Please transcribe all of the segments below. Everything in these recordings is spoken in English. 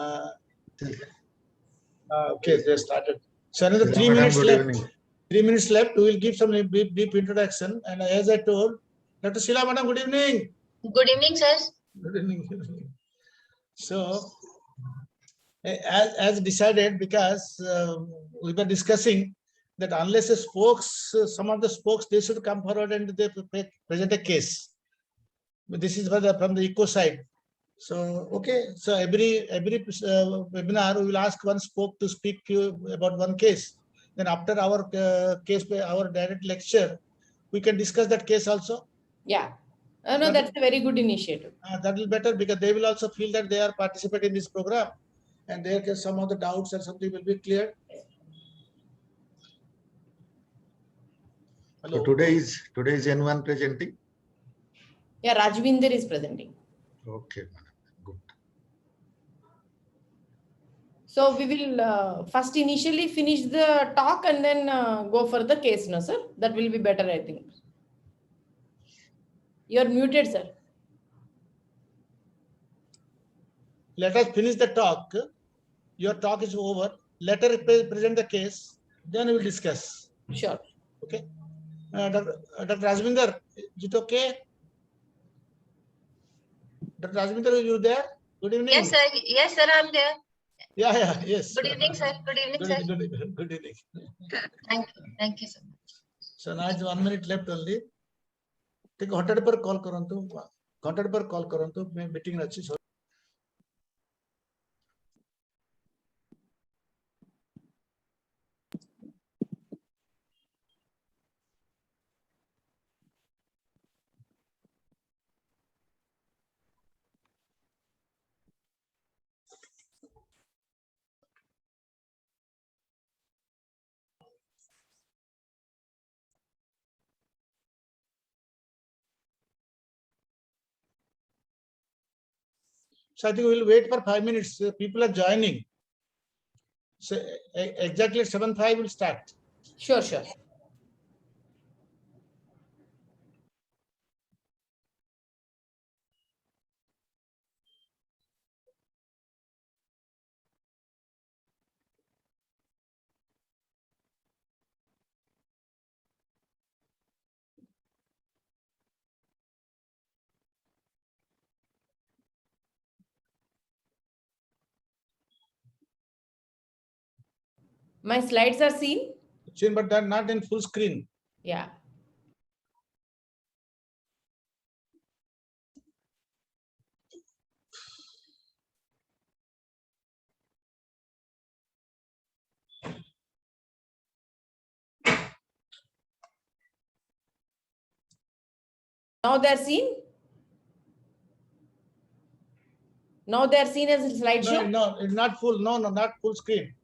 Okay, they started. So another 3 minutes left. 3 minutes left. We will give some brief introduction. And as I told, Dr. Sheila, madam, good evening. Good evening, sir. Good evening. So, as decided, because we were discussing that unless the spokes, some of the spokes, they should come forward and they present a case. But this is from the eco side. So, okay. So every webinar, we will ask one spoke to speak about one case. Then after our case, our direct lecture, we can discuss that case also. Yeah. No, that's a very good initiative. That will be better because they will also feel that they are participating in this program, and there can some of the doubts or something will be cleared. Hello. So today is N1 presenting. Yeah, Rajvinder is presenting. Okay, good. So we will first initially finish the talk and then go for the case, no, sir? That will be better, I think. You are muted, sir. Let us finish the talk. Your talk is over. Let us present the case. Then we will discuss. Sure. Okay. Dr. Rajvinder, is it okay? Dr. Rajvinder, are you there? Good evening. Yes, sir. Yes, sir. I'm there. Yeah, yes. Good evening, sir. Good evening, sir. Good evening. Thank you. Thank you, sir. So now it's 1 minute left only. Take a hotel per call karantu. Contact per call karantu. Meeting rachi. So I think we will wait for 5 minutes. People are joining. So exactly at 7:05 will start. Sure, sure. My slides are seen? Seen, but they're not in full screen. Yeah. Now they're seen? Now they're seen as a slideshow? No, it's not full. No, not full screen.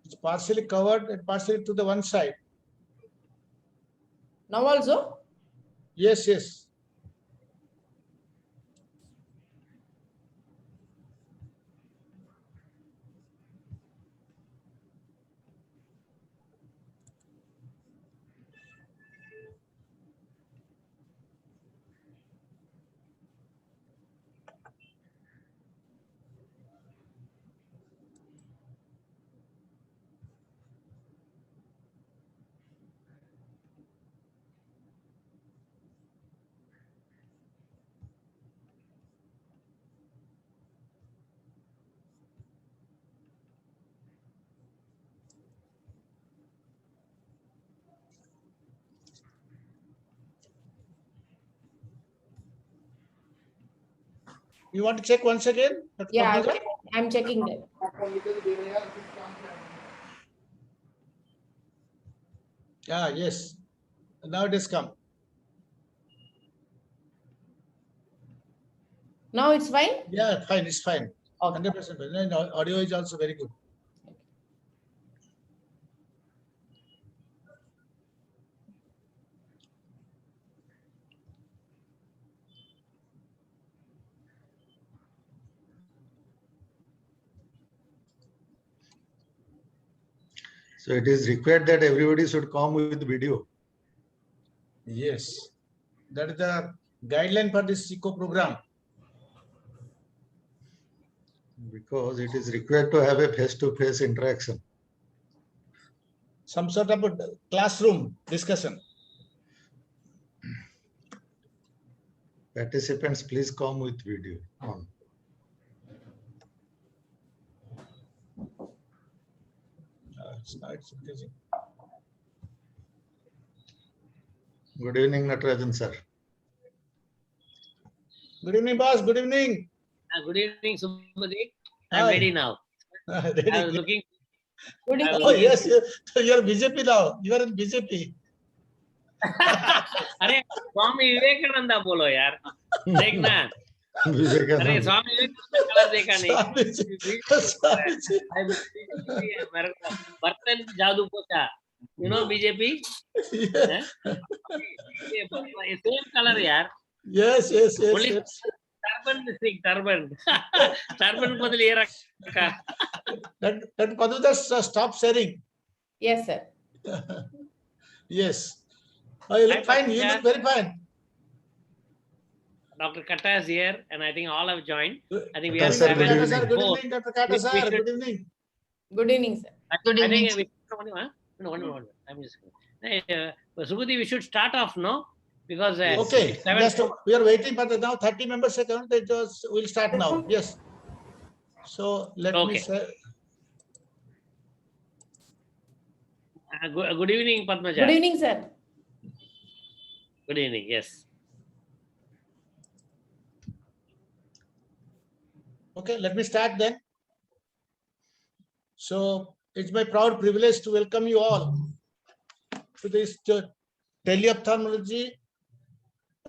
It's partially covered and partially to the one side. Now also? Yes. You want to check once again? Yeah, I'm checking that. Yes. Now it has come. Now it's fine? Yeah, fine. It's fine. Okay. 100% fine. And audio is also very good. So it is required that everybody should come with video. Yes. That is the guideline for this ECO program. Because it is required to have a face-to-face interaction. Some sort of a classroom discussion. Participants, please come with video on. It's increasing. Good evening, Natarajan sir. Good evening, boss. Good evening. Good evening, Subhadeep. I'm Hi. ready now. Ready? I was looking. Good I evening. was Oh, looking- yes, you're BJP now. You are in BJP. अरे स्वामी विवेकानंदा बोलो यार देखना अरे Vivekananda. स्वामी Vivekananda colour देखा नहीं Swamiji. मेरे को बर्तन जादू पोछा you know BJP Yeah. Same colour यार Yes, yes, yes, Only- yes. Turban turban बदल ये रखा That Padmaja stop sharing. Yes, sir. Yes. Oh, you look Hi, fine. You Padmaja. look very fine. Dr. Katta is here and I think all have joined. I think we Katta are sir, Dr. good Kata seven. sir, evening. good Four. evening. Dr. Kata We sir, should- good evening. Good evening, sir. Good I evening, think sir. I'm just Subhudeep, we should start off, no? Because Okay, it's seven- just we are waiting, but now 30 members are coming. It was, we'll start now. Yes. So let me Okay. say, good evening, Padmaja. Good evening, sir. Good evening, yes. okay, let me start then. So it's my proud privilege to welcome you all to this Teleophthalmology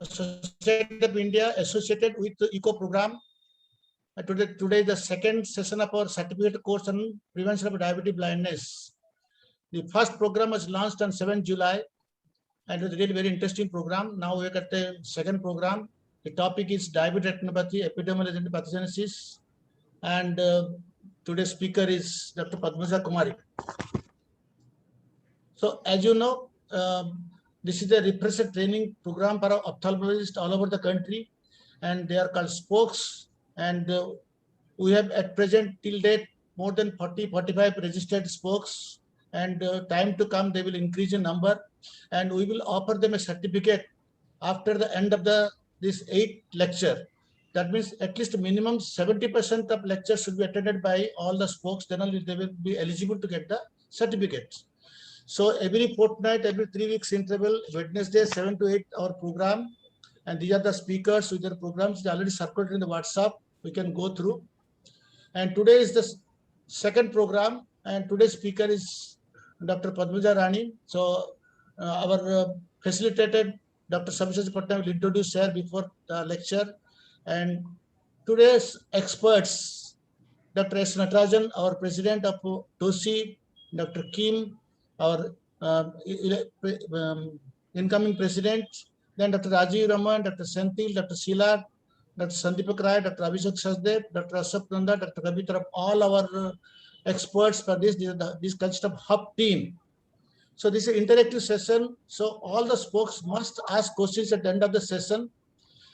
Society of India associated with the ECO program. Today is the second session of our certificate course on prevention of diabetic blindness. The first program was launched on 7 July and it was really very interesting program. Now we got the second program. The topic is diabetic retinopathy, epidemiology and pathogenesis. And today's speaker is Dr. Padmaja Kumari. So as you know, this is a refresher training program for ophthalmologists all over the country, and they are called spokes. And we have at present till date more than 40-45 registered spokes, and time to come they will increase in number, and we will offer them a certificate after the end of this 8th lecture. That means at least minimum 70% of lectures should be attended by all the spokes, then only they will be eligible to get the certificates. So every fortnight, every 3 weeks interval, Wednesday, 7 to 8 hour program. And these are the speakers with their programs. They already circulated in the WhatsApp. We can go through. And today is the second program. And today's speaker is Dr. Padmaja Rani. So our facilitated Dr. Sabyasachi Patnaik will introduce her before the lecture. And today's experts, Dr. S. Natarajan, our president of TOSI, Dr. Kim, our incoming president, then Dr. Rajiv Raman, Dr. Senthil, Dr. Sheila, Dr. Sandeepak Rai, Dr. Abhishek Sachdev, Dr. Asap Nanda, Dr. Ravi Taraf, all our experts for this. This consist of hub team. So this is an interactive session. So all the spokes must ask questions at the end of the session.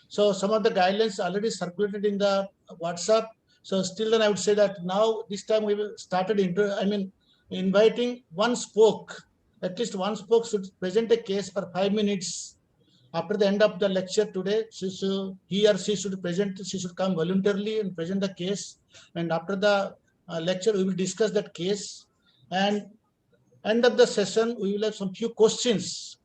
So some of the guidelines already circulated in the WhatsApp. So still then I would say that now this time we will started inviting one spoke, at least one spoke should present a case for 5 minutes. After the end of the lecture today, he or she should come voluntarily and present the case. And after the lecture, we will discuss that case. And end of the session, we will have some few questions.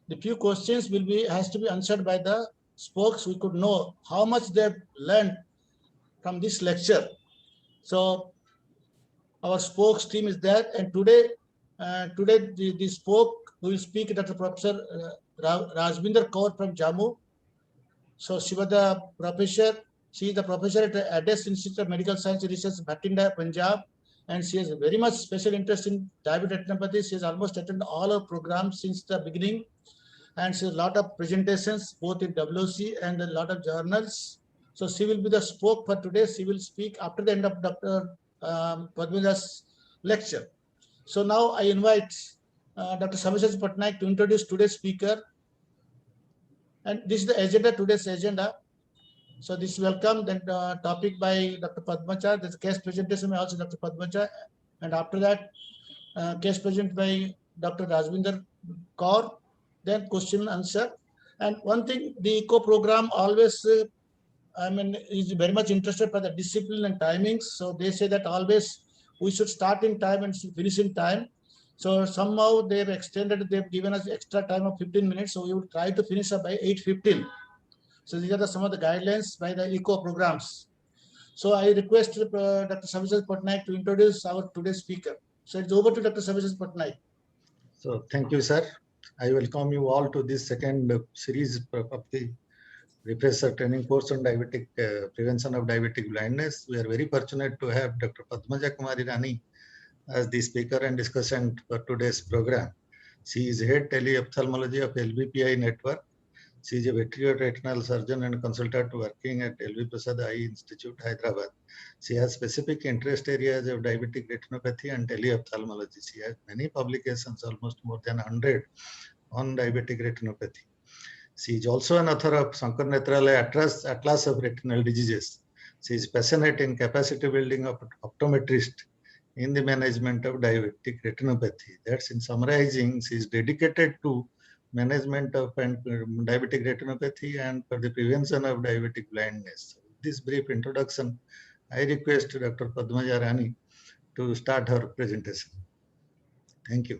The few questions has to be answered by the spokes. We could know how much they've learned from this lecture. So our spokes team is there, and today the spoke who will speak, Dr. Professor Rajbinder Kaur from Jammu. So she was the professor. She is the professor at the Addis Institute of Medical Science and Research, Bhatinda, Punjab, and she has very much special interest in diabetic retinopathy. She has almost attended all our programs since the beginning, and she has a lot of presentations both in WC and a lot of journals. So she will be the spoke for today. She will speak after the end of Dr. Padmaja's lecture. So now I invite Dr. Sabyasachi Patnaik to introduce today's speaker. And this is the agenda, today's agenda. So this welcome that topic by Dr. Padmacha. There's a case presentation by also Dr. Padmacha, and after that, case presented by Dr. Rajvinder Kaur. Then question and answer. And one thing, the ECO program always, is very much interested by the discipline and timings. So they say that always we should start in time and finish in time. So somehow they've extended, they've given us extra time of 15 minutes. So we will try to finish up by 8:15. So these are some of the guidelines by the ECO programs. So I request Dr. Savisas Patnaik to introduce our today's speaker. So it's over to Dr. Savisas Patnaik. So thank you, sir. I welcome you all to this second series of the refresher training course on diabetic prevention of diabetic blindness. We are very fortunate to have Dr. Padmaja Kumari Rani as the speaker and discussant for today's program. She is head teleophthalmology of LBPI network. She is a veterinary retinal surgeon and consultant working at LV Prasad Eye Institute, Hyderabad. She has specific interest areas of diabetic retinopathy and teleophthalmology. She has many publications, almost more than 100, on diabetic retinopathy. She is also an author of Sankar Netralaya Atlas of Retinal Diseases. She is passionate in capacity building of optometrist in the management of diabetic retinopathy. That's in summarizing, she is dedicated to management of diabetic retinopathy and for the prevention of diabetic blindness. With this brief introduction, I request Dr. Padmaja Rani to start her presentation. Thank you.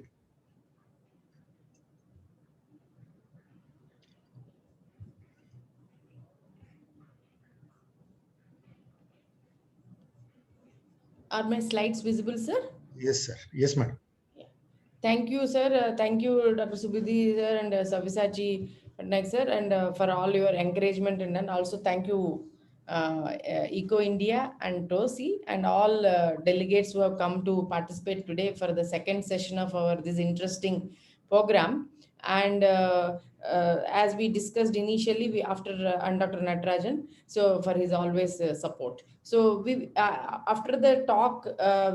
Are my slides visible, sir? Yes, sir. Yes, madam. Thank you, sir. Thank you, Dr. Subudhi, sir, and Savisachi Patnaik, sir, and for all your encouragement. And then also thank you, Eco India and TOSI, and all delegates who have come to participate today for the second session of our this interesting program. And as we discussed initially, we after and Dr. Natarajan, so for his always support. So we after the talk,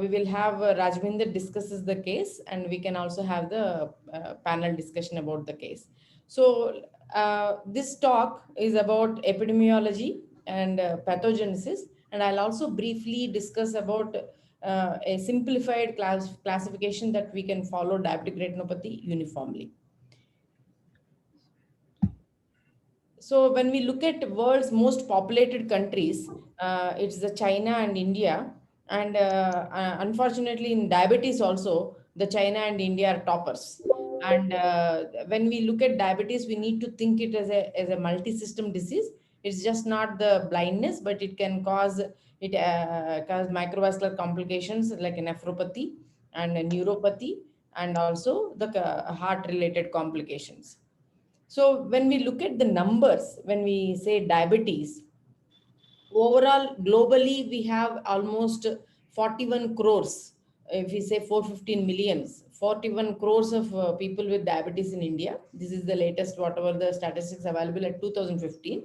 we will have Rajvinder discusses the case, and we can also have the panel discussion about the case. So this talk is about epidemiology and pathogenesis, and I'll also briefly discuss about a simplified classification that we can follow diabetic retinopathy uniformly. So when we look at world's most populated countries, it's the China and India. And unfortunately in diabetes also, the China and India are toppers. And when we look at diabetes, we need to think it as a multi-system disease. It's just not the blindness, but it can cause microvascular complications like nephropathy and neuropathy, and also the heart-related complications. So when we look at the numbers, when we say diabetes, overall globally, we have almost 41 crores. If we say 415 millions, 41 crores of people with diabetes in India. This is the latest, whatever the statistics available at 2015.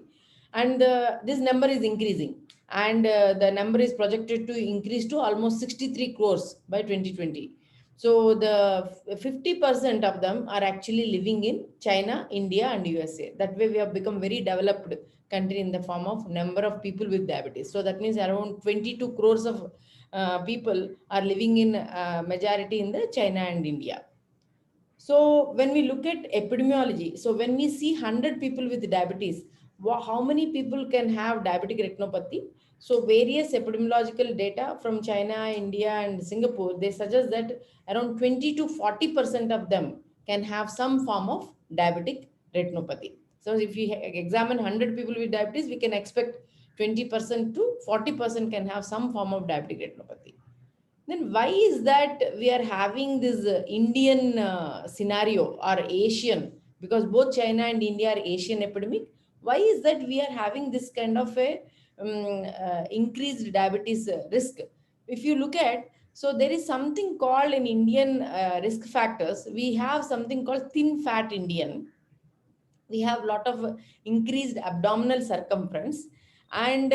And this number is increasing. And the number is projected to increase to almost 63 crores by 2020. So the 50% of them are actually living in China, India, and USA. That way we have become very developed country in the form of number of people with diabetes. So that means around 22 crores of people are living in majority in the China and India. So when we look at epidemiology, so when we see 100 people with diabetes, how many people can have diabetic retinopathy? So various epidemiological data from China, India, and Singapore, they suggest that around 20 to 40% of them can have some form of diabetic retinopathy. So if we examine 100 people with diabetes, we can expect 20% to 40% can have some form of diabetic retinopathy. Then why is that we are having this Indian scenario or Asian? Because both China and India are Asian epidemic. Why is that we are having this kind of a increased diabetes risk? If you look at, so there is something called in Indian risk factors. We have something called thin fat Indian. We have a lot of increased abdominal circumference. And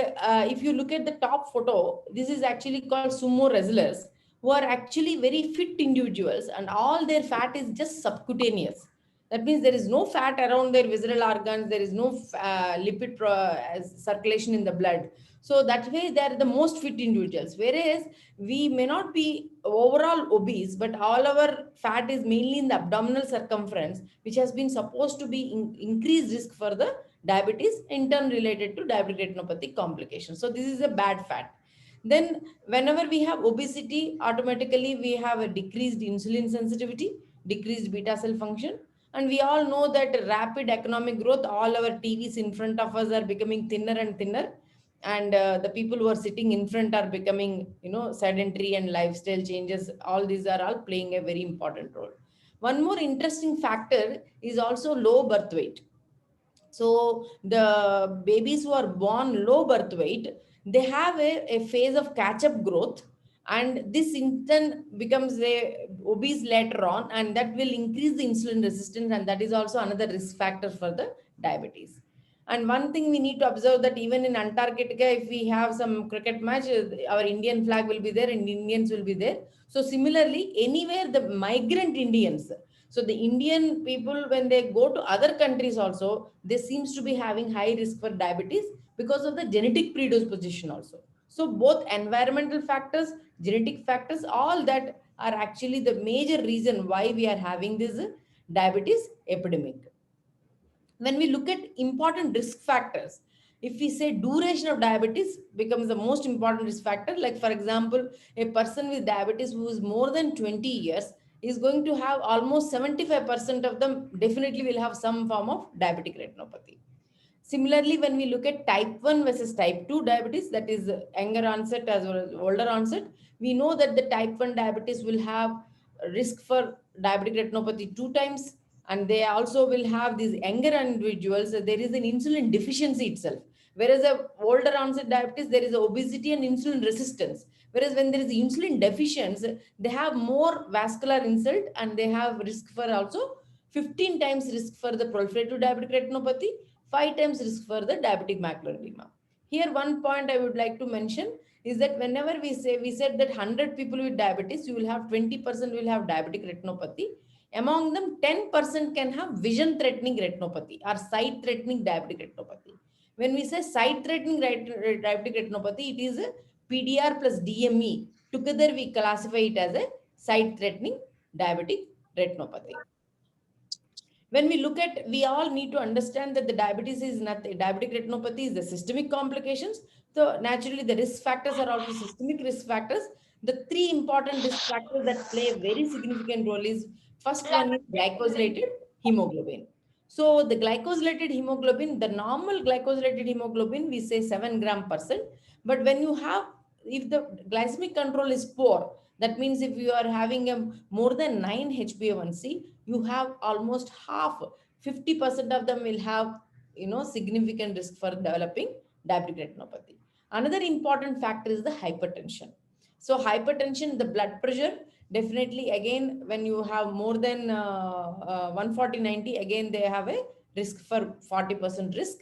if you look at the top photo, this is actually called sumo wrestlers, who are actually very fit individuals, and all their fat is just subcutaneous. That means there is no fat around their visceral organs. There is no lipid circulation in the blood. So that way they are the most fit individuals. Whereas we may not be overall obese, but all our fat is mainly in the abdominal circumference, which has been supposed to be increased risk for the diabetes, in turn related to diabetic retinopathy complications. So this is a bad fat. Then whenever we have obesity, automatically we have a decreased insulin sensitivity, decreased beta cell function. And we all know that rapid economic growth, all our TVs in front of us are becoming thinner and thinner. And the people who are sitting in front are becoming, sedentary, and lifestyle changes. All these are all playing a very important role. One more interesting factor is also low birth weight. So the babies who are born low birth weight, they have a phase of catch-up growth, and this in turn becomes a obese later on, and that will increase the insulin resistance, and that is also another risk factor for the diabetes. And one thing we need to observe, that even in Antarctica, if we have some cricket match, our Indian flag will be there and Indians will be there. So similarly, anywhere the migrant Indians, so the Indian people, when they go to other countries also, they seems to be having high risk for diabetes because of the genetic predisposition also. So both environmental factors, genetic factors, all that are actually the major reason why we are having this diabetes epidemic. When we look at important risk factors, if we say duration of diabetes becomes the most important risk factor, like for example, a person with diabetes who is more than 20 years is going to have almost 75% of them definitely will have some form of diabetic retinopathy. Similarly, when we look at type 1 versus type 2 diabetes, that is younger onset as well as older onset, we know that the type 1 diabetes will have a risk for diabetic retinopathy 2 times, and they also will have these younger individuals, there is an insulin deficiency itself. Whereas a older onset diabetes, there is obesity and insulin resistance. Whereas when there is insulin deficiency, they have more vascular insult, and they have risk for also 15 times risk for the proliferative diabetic retinopathy, 5 times risk for the diabetic macular edema. Here, one point I would like to mention is that whenever we said that 100 people with diabetes, you will have 20% will have diabetic retinopathy. Among them, 10% can have vision-threatening retinopathy or sight-threatening diabetic retinopathy. When we say sight-threatening diabetic retinopathy, it is a PDR plus DME. Together, we classify it as a sight-threatening diabetic retinopathy. When we look at, we all need to understand that the diabetes is not, diabetic retinopathy is the systemic complications. So naturally, the risk factors are also systemic risk factors. The 3 important risk factors that play a very significant role is, first one is glycosylated hemoglobin. So the glycosylated hemoglobin, the normal glycosylated hemoglobin, we say 7 gram%. But when you have, if the glycemic control is poor, that means if you are having a more than 9 HbA1c, you have almost half, 50% of them will have, significant risk for developing diabetic retinopathy. Another important factor is the hypertension. So hypertension, the blood pressure, definitely again, when you have more than 140/90, again, they have a risk for 40% risk.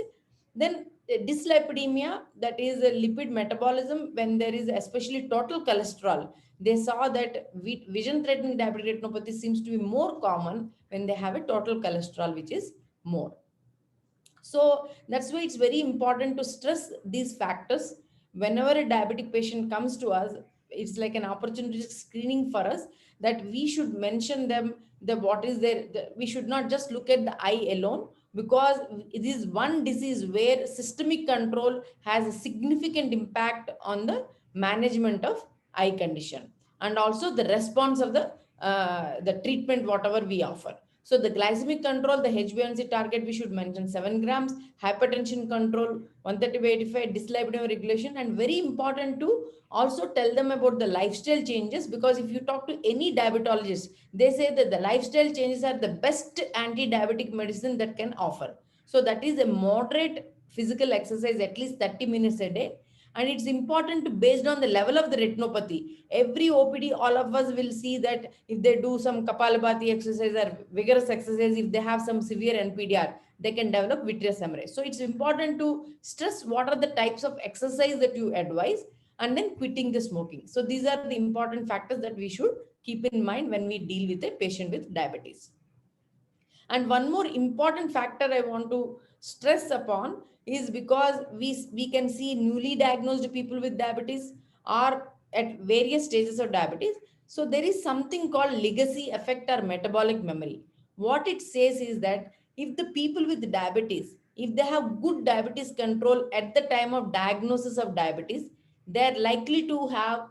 Then dyslipidemia, that is a lipid metabolism, when there is especially total cholesterol. They saw that vision-threatening diabetic retinopathy seems to be more common when they have a total cholesterol, which is more. So that's why it's very important to stress these factors. Whenever a diabetic patient comes to us, it's like an opportunity screening for us, that we should mention them, what is there. We should not just look at the eye alone, because it is one disease where systemic control has a significant impact on the management of eye condition, and also the response of the treatment, whatever we offer. So the glycemic control, the HbA1c target, we should mention 7 grams, hypertension control, 130/85, dyslipidemia regulation, and very important to also tell them about the lifestyle changes, because if you talk to any diabetologist, they say that the lifestyle changes are the best anti-diabetic medicine that can offer. So that is a moderate physical exercise, at least 30 minutes a day. And it's important to, based on the level of the retinopathy, every OPD, all of us will see that if they do some Kapalabhati exercise or vigorous exercise, if they have some severe NPDR, they can develop vitreous hemorrhage. So it's important to stress what are the types of exercise that you advise, and then quitting the smoking. So these are the important factors that we should keep in mind when we deal with a patient with diabetes. And one more important factor I want to stress upon is because we can see newly diagnosed people with diabetes or at various stages of diabetes. So there is something called legacy effect or metabolic memory. What it says is that if the people with diabetes, if they have good diabetes control at the time of diagnosis of diabetes, they're likely to have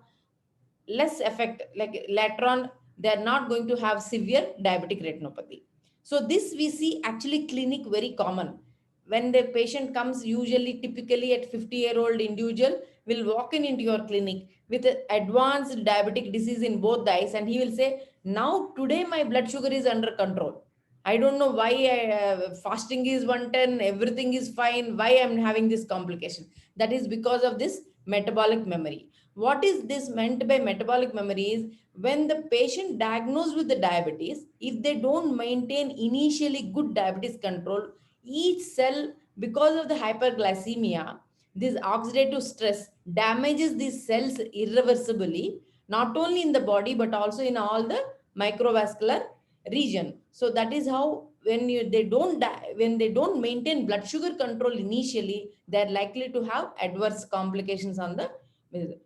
less effect, like later on they're not going to have severe diabetic retinopathy. So this we see actually clinic very common. When the patient comes, usually typically at 50-year-old individual will walk in into your clinic with a advanced diabetic disease in both the eyes, and he will say, now today my blood sugar is under control. I don't know why fasting is 110, everything is fine, why I'm having this complication. That is because of this metabolic memory. What is this meant by metabolic memory is when the patient diagnosed with the diabetes, if they don't maintain initially good diabetes control, each cell, because of the hyperglycemia, this oxidative stress damages these cells irreversibly, not only in the body but also in all the microvascular region. So that is how when when they don't maintain blood sugar control initially, they're likely to have adverse complications on the.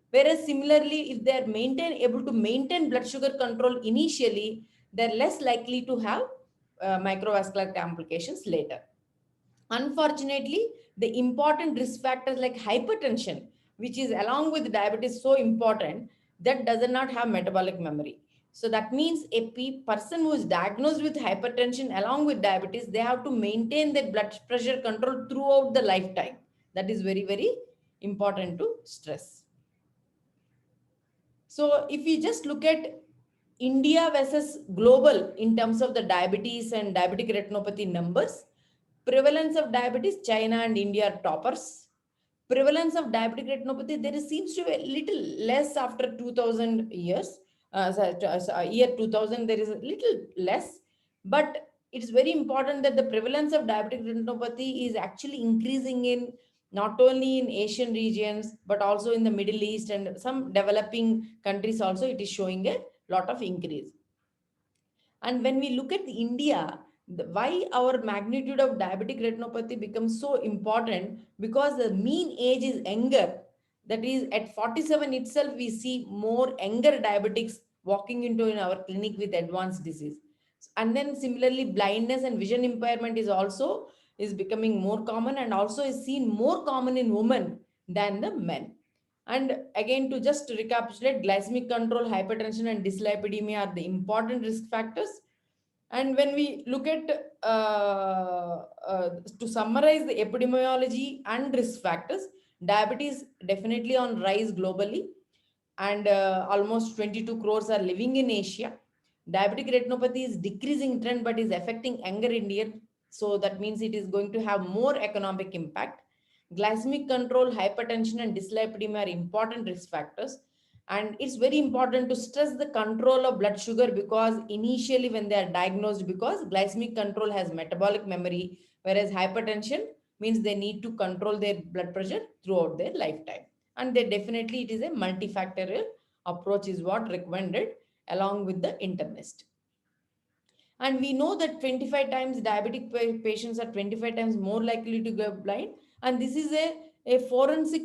Whereas similarly, if they are able to maintain blood sugar control initially, they're less likely to have microvascular complications later. Unfortunately, the important risk factors like hypertension, which is along with diabetes so important, that does not have metabolic memory. So that means a person who is diagnosed with hypertension along with diabetes, they have to maintain their blood pressure control throughout the lifetime. That is very, very important to stress. So if we just look at India versus global in terms of the diabetes and diabetic retinopathy numbers, prevalence of diabetes, China and India are toppers. Prevalence of diabetic retinopathy, there seems to be a little less after 2000 years. Year 2000, there is a little less. But it's very important that the prevalence of diabetic retinopathy is actually increasing in not only in Asian regions, but also in the Middle East and some developing countries also, it is showing a lot of increase. And when we look at India, why our magnitude of diabetic retinopathy becomes so important, because the mean age is younger. That is, at 47 itself, we see more younger diabetics walking into in our clinic with advanced disease. And then similarly, blindness and vision impairment is becoming more common, and also is seen more common in women than the men. And again, to just recapitulate, glycemic control, hypertension, and dyslipidemia are the important risk factors. And when we look at, to summarize the epidemiology and risk factors, diabetes definitely on rise globally, and almost 22 crores are living in Asia. Diabetic retinopathy is decreasing trend, but is affecting younger Indian. So that means it is going to have more economic impact. Glycemic control, hypertension, and dyslipidemia are important risk factors. And it's very important to stress the control of blood sugar, because initially when they are diagnosed, because glycemic control has metabolic memory, whereas hypertension means they need to control their blood pressure throughout their lifetime. And they definitely, it is a multifactorial approach is what recommended along with the internist. And we know that 25 times diabetic patients are 25 times more likely to go blind. And this is a forensic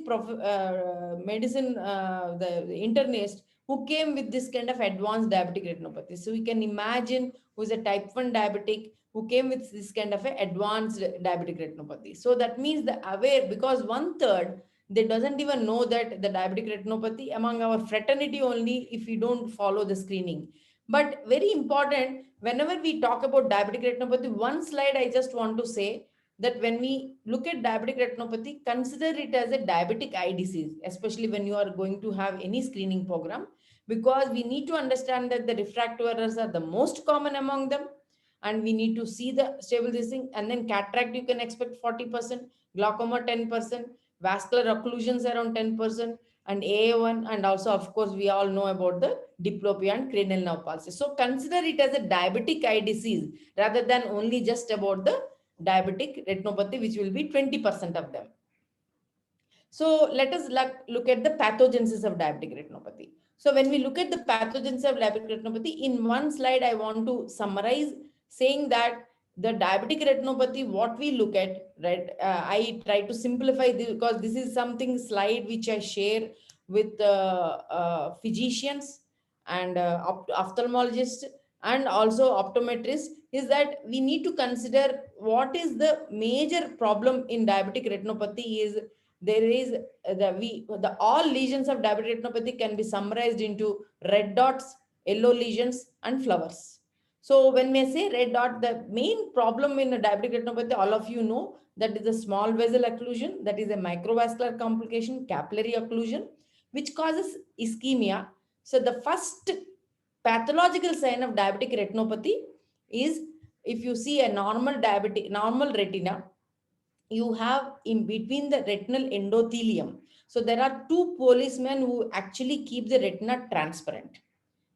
medicine, the internist who came with this kind of advanced diabetic retinopathy. So we can imagine who's a type 1 diabetic who came with this kind of a advanced diabetic retinopathy. So that means the aware, because 1/3, they doesn't even know that the diabetic retinopathy among our fraternity only if we don't follow the screening. But very important, whenever we talk about diabetic retinopathy, one slide I just want to say that when we look at diabetic retinopathy, consider it as a diabetic eye disease, especially when you are going to have any screening program, because we need to understand that the refractive errors are the most common among them. And we need to see the stabilizing, and then cataract, you can expect 40%, glaucoma 10%, vascular occlusions around 10%, and AA1, and also, of course, we all know about the diplopia and cranial nerve palsy. So consider it as a diabetic eye disease rather than only just about the diabetic retinopathy, which will be 20% of them. So let us look at the pathogenesis of diabetic retinopathy. So when we look at the pathogenesis of diabetic retinopathy, in one slide, I want to summarize saying that the diabetic retinopathy, what we look at, right? I try to simplify this because this is something slide which I share with physicians and ophthalmologists and also optometrists, is that we need to consider what is the major problem in diabetic retinopathy. Is there is the all lesions of diabetic retinopathy can be summarized into red dots, yellow lesions, and flowers. So when we say red dot, the main problem in a diabetic retinopathy, all of you know, that is a small vessel occlusion, that is a microvascular complication, capillary occlusion, which causes ischemia. So the first pathological sign of diabetic retinopathy is, if you see a normal retina, you have in between the retinal endothelium. So there are two policemen who actually keep the retina transparent.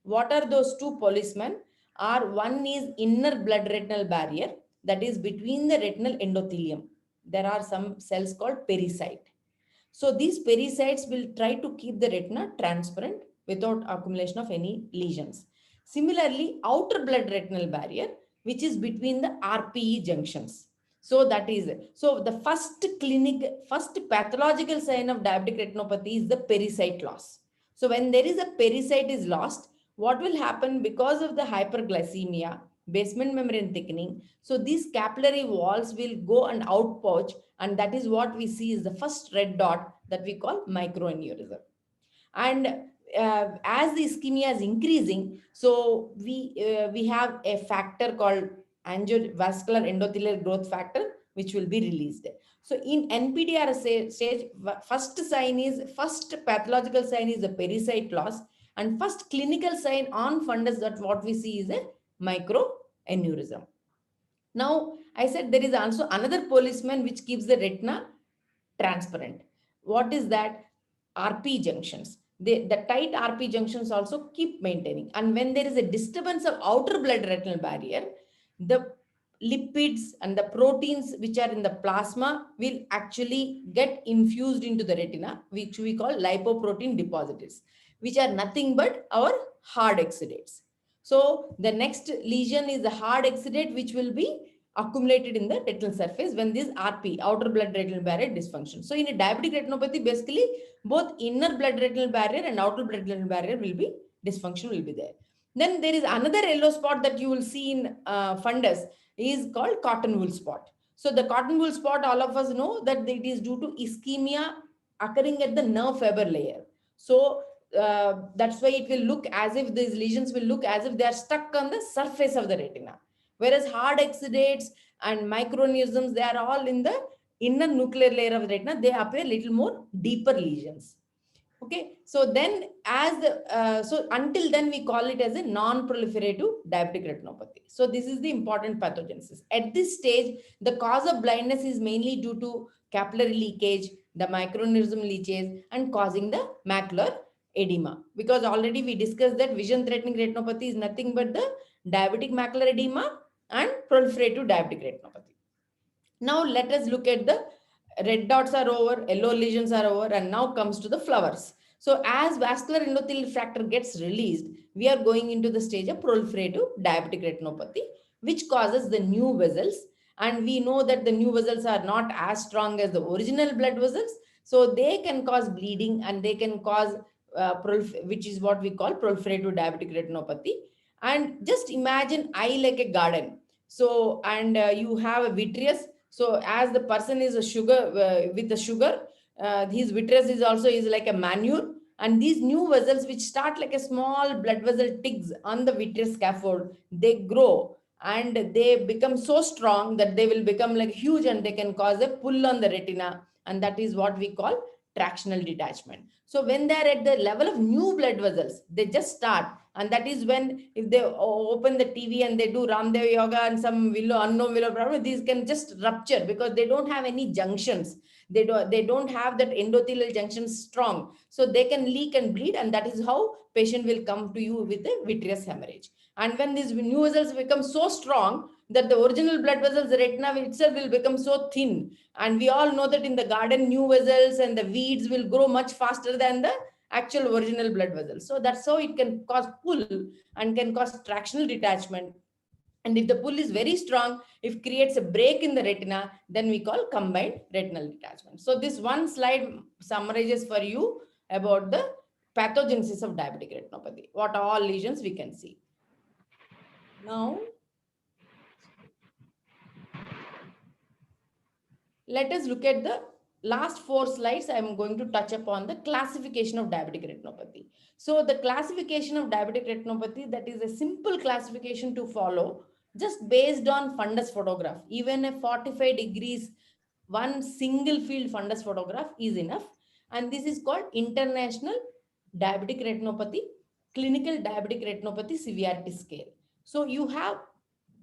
What are those two policemen? One is inner blood retinal barrier, that is between the retinal endothelium. There are some cells called pericyte. So these pericytes will try to keep the retina transparent without accumulation of any lesions. Similarly, outer blood retinal barrier, which is between the RPE junctions. So that is it. So the first pathological sign of diabetic retinopathy is the pericyte loss. So when there is a pericyte is lost, what will happen because of the hyperglycemia, basement membrane thickening? So these capillary walls will go and outpouch, and that is what we see is the first red dot that we call microaneurysm. And as the ischemia is increasing, so we have a factor called vascular endothelial growth factor, which will be released. So in NPDR stage, first pathological sign is the pericyte loss, and first clinical sign on fundus that what we see is a microaneurysm. Now, I said there is also another policeman which keeps the retina transparent. What is that? RP junctions. The tight RP junctions also keep maintaining. And when there is a disturbance of outer blood retinal barrier, the lipids and the proteins which are in the plasma will actually get infused into the retina, which we call lipoprotein depositors, which are nothing but our hard exudates. So the next lesion is the hard exudate, which will be accumulated in the retinal surface when this RP, outer blood retinal barrier, dysfunction. So in a diabetic retinopathy, basically both inner blood retinal barrier and outer blood retinal barrier will be dysfunction will be there. Then there is another yellow spot that you will see in fundus is called cotton wool spot. So the cotton wool spot, all of us know that it is due to ischemia occurring at the nerve fiber layer. So that's why it will look as if these lesions will look as if they are stuck on the surface of the retina. Whereas hard exudates and microaneurysms, they are all in the inner nuclear layer of the retina. They appear little more deeper lesions. Okay, so then so until then we call it as a non-proliferative diabetic retinopathy. So this is the important pathogenesis. At this stage, the cause of blindness is mainly due to capillary leakage, the microaneurysm leachage, and causing the macular edema. Because already we discussed that vision-threatening retinopathy is nothing but the diabetic macular edema and proliferative diabetic retinopathy. Now let us look at the red dots are over, yellow lesions are over, and now comes to the flowers. So as vascular endothelial factor gets released, we are going into the stage of proliferative diabetic retinopathy, which causes the new vessels. And we know that the new vessels are not as strong as the original blood vessels. So they can cause bleeding and they can cause, which is what we call proliferative diabetic retinopathy. And just imagine eye like a garden. So, and you have a vitreous. So as the person is a sugar, with the sugar, his vitreous is also is like a manure. And these new vessels, which start like a small blood vessel tigs on the vitreous scaffold, they grow and they become so strong that they will become like huge and they can cause a pull on the retina. And that is what we call tractional detachment. So when they are at the level of new blood vessels, they just start. And that is when, if they open the TV and they do Ramdev yoga and some unknown willow problem, these can just rupture because they don't have any junctions. They don't have that endothelial junctions strong. So they can leak and bleed, and that is how patient will come to you with a vitreous hemorrhage. And when these new vessels become so strong that the original blood vessels, the retina itself will become so thin. And we all know that in the garden, new vessels and the weeds will grow much faster than the actual original blood vessels. So that's how it can cause pull and can cause tractional detachment. And if the pull is very strong, if creates a break in the retina, then we call combined retinal detachment. So this one slide summarizes for you about the pathogenesis of diabetic retinopathy, what all lesions we can see. Now, let us look at the last 4 slides. I am going to touch upon the classification of diabetic retinopathy. So the classification of diabetic retinopathy, that is a simple classification to follow, just based on fundus photograph. Even a 45 degrees, one single field fundus photograph is enough. And this is called International Diabetic Retinopathy, Clinical Diabetic Retinopathy Severity Scale. So you have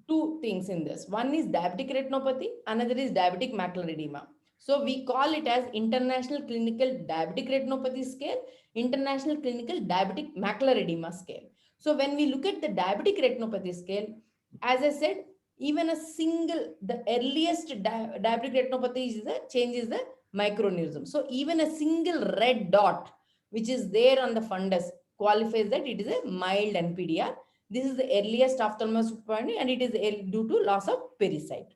two things in this. One is diabetic retinopathy, another is diabetic macular edema. So we call it as International Clinical Diabetic Retinopathy Scale, International Clinical Diabetic Macular Edema Scale. So when we look at the diabetic retinopathy scale, as I said, even a single, the earliest diabetic retinopathy is the change is the microaneurysm. So even a single red dot, which is there on the fundus, qualifies that it is a mild NPDR. This is the earliest ophthalmoscopic point, and it is due to loss of pericyte.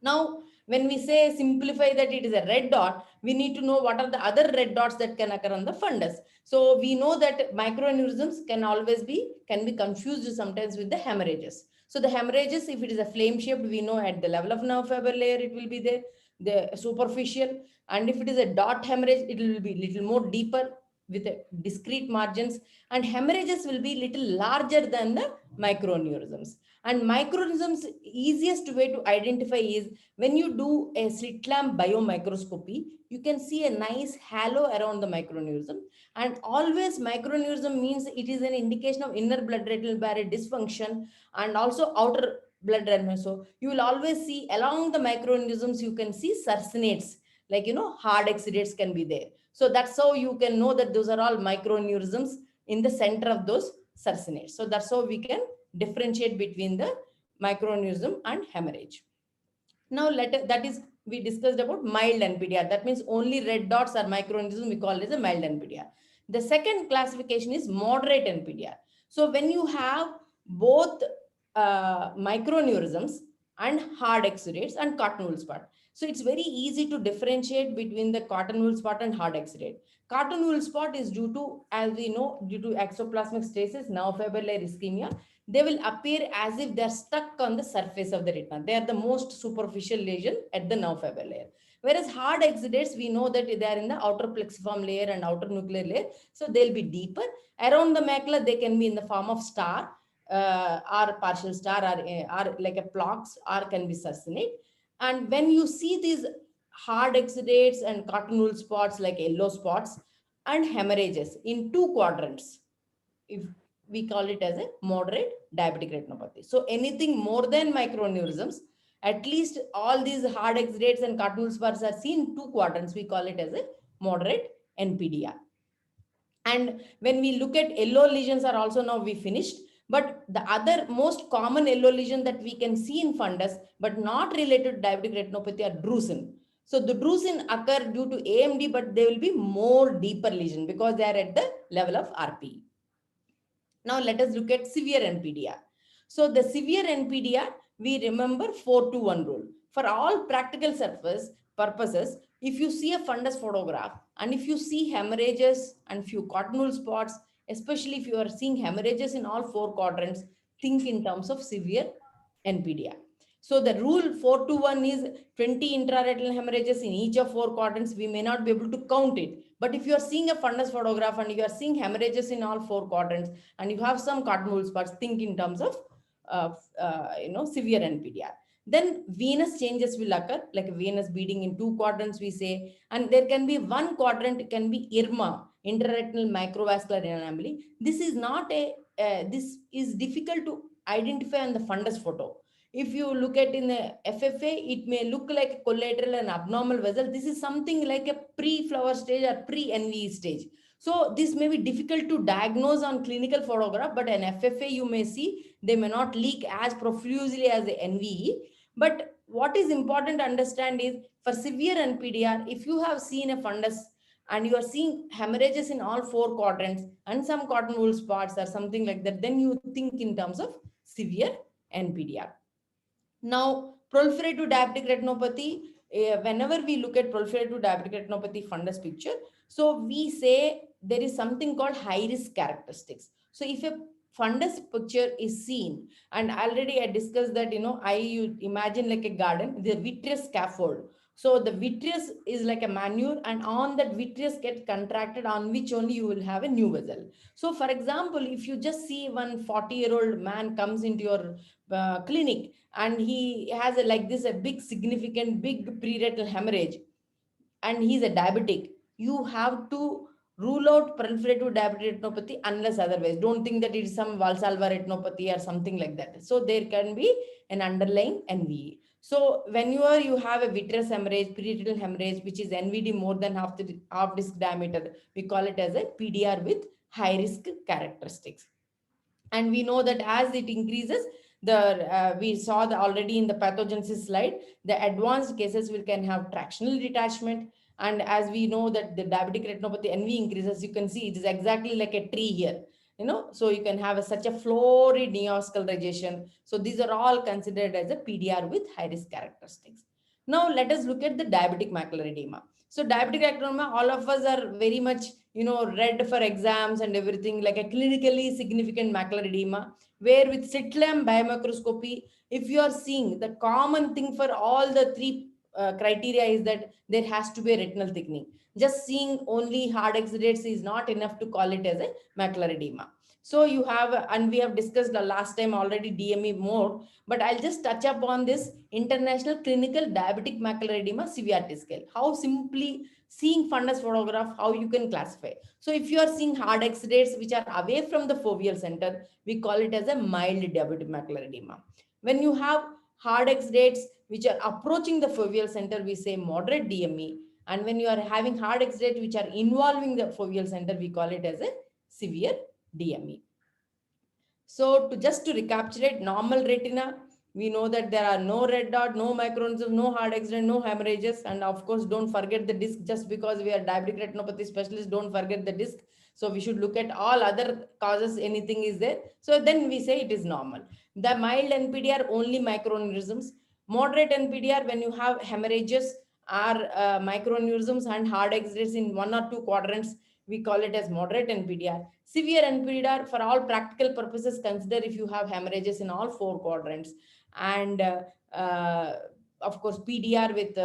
Now, when we say simplify that it is a red dot, we need to know what are the other red dots that can occur on the fundus. So we know that microaneurysms can be confused sometimes with the hemorrhages. So the hemorrhages, if it is a flame shaped, we know at the level of nerve fiber layer, it will be there, the superficial. And if it is a dot hemorrhage, it will be little more deeper with discrete margins, and hemorrhages will be little larger than the microaneurysms. And microaneurysms, easiest way to identify is when you do a slit lamp biomicroscopy, you can see a nice halo around the microaneurysm. And always microaneurysm means it is an indication of inner blood retinal barrier dysfunction and also outer blood retinal. So you will always see along the microaneurysms, you can see sursinates, like, hard exudates can be there. So that's how you can know that those are all microaneurysms in the center of those sursinates. So that's how we can differentiate between the microaneurysm and hemorrhage. Now that is, we discussed about mild NPDR. That means only red dots are microaneurysm, we call it as a mild NPDR. The second classification is moderate NPDR. So when you have both microaneurysms and hard exudates and cotton wool spot. So it's very easy to differentiate between the cotton wool spot and hard exudate. Cotton wool spot is due to, as we know, due to exoplasmic stasis, nerve fiber layer ischemia. They will appear as if they're stuck on the surface of the retina. They are the most superficial lesion at the nerve fiber layer. Whereas hard exudates, we know that they are in the outer plexiform layer and outer nuclear layer. So they'll be deeper. Around the macula, they can be in the form of star or partial star or like a plaques, or can be succinate. And when you see these hard exudates and cotton wool spots like yellow spots and hemorrhages in 2 quadrants, if we call it as a moderate diabetic retinopathy. So anything more than microaneurysms, at least all these hard exudates and cotton wool spots are seen in 2 quadrants, we call it as a moderate NPDR. And when we look at yellow lesions are also, now we finished. But the other most common yellow lesion that we can see in fundus, but not related to diabetic retinopathy, are drusen. So the drusen occur due to AMD, but they will be more deeper lesion because they are at the level of RPE. Now let us look at severe NPDR. So the severe NPDR, we remember 4-to-1 rule. For all practical purposes, if you see a fundus photograph and if you see hemorrhages and few cotton wool spots, especially if you are seeing hemorrhages in all 4 quadrants, think in terms of severe NPDR. So the rule 4-to-1 is 20 intraretinal hemorrhages in each of 4 quadrants. We may not be able to count it. But if you are seeing a fundus photograph and you are seeing hemorrhages in all 4 quadrants and you have some cotton wool spots, think in terms of severe NPDR. Then venous changes will occur, like venous bleeding in 2 quadrants, we say. And there can be 1 quadrant, can be IRMA, intraretinal microvascular anomaly. This is not this is difficult to identify on the fundus photo. If you look at in the FFA, it may look like a collateral and abnormal vessel. This is something like a pre-flower stage or pre-NVE stage. So this may be difficult to diagnose on clinical photograph, but an FFA you may see, they may not leak as profusely as the NVE. But what is important to understand is for severe NPDR, if you have seen a fundus and you are seeing hemorrhages in all 4 quadrants and some cotton wool spots or something like that, then you think in terms of severe NPDR. Now, proliferative diabetic retinopathy, whenever we look at proliferative diabetic retinopathy fundus picture, so we say there is something called high risk characteristics. So if a fundus picture is seen, and already I discussed that, you imagine like a garden, the vitreous scaffold. So the vitreous is like a manure, and on that vitreous get contracted, on which only you will have a new vessel. So for example, if you just see one 40-year-old man comes into your clinic, and he has a big significant big preretinal hemorrhage, and he's a diabetic, you have to rule out proliferative diabetic retinopathy unless otherwise. Don't think that it is some Valsalva retinopathy or something like that. So there can be an underlying NVE. So when you have a vitreous hemorrhage, preretinal hemorrhage, which is NVD more than half disc diameter, we call it as a PDR with high risk characteristics. And we know that as it increases, we saw already in the pathogenesis slide, the advanced cases can have tractional detachment. And as we know that the diabetic retinopathy NV increases, you can see it is exactly like a tree here. So you can have such a florid neovascularization. So these are all considered as a PDR with high risk characteristics. Now let us look at the diabetic macular edema. So diabetic retinopathy, all of us are very much read for exams and everything, like a clinically significant macular edema, where with slit lamp biomicroscopy, if you are seeing, the common thing for all the three criteria is that there has to be a retinal thickening. Just seeing only hard exudates is not enough to call it as a macular edema. So you have, and we have discussed the last time already DME more, but I'll just touch upon this International Clinical Diabetic Macular Edema Severity Scale. How simply seeing fundus photograph, how you can classify. So if you are seeing hard exudates which are away from the foveal center, we call it as a mild diabetic macular edema. When you have hard exudates which are approaching the foveal center, we say moderate DME. And when you are having hard exudates which are involving the foveal center, we call it as a severe DME. So to recapitulate, normal retina, we know that there are no red dot, no microneedles, no hard exudate, no hemorrhages. And of course, don't forget the disc. Just because we are diabetic retinopathy specialists, don't forget the disc. So we should look at all other causes, anything is there. So then we say it is normal. The mild NPDR, only microaneurysms. Moderate NPDR, when you have hemorrhages, are microaneurysms and hard exudates in 1 or 2 quadrants, we call it as moderate NPDR. Severe NPDR, for all practical purposes, consider if you have hemorrhages in all 4 quadrants. And of course, PDR with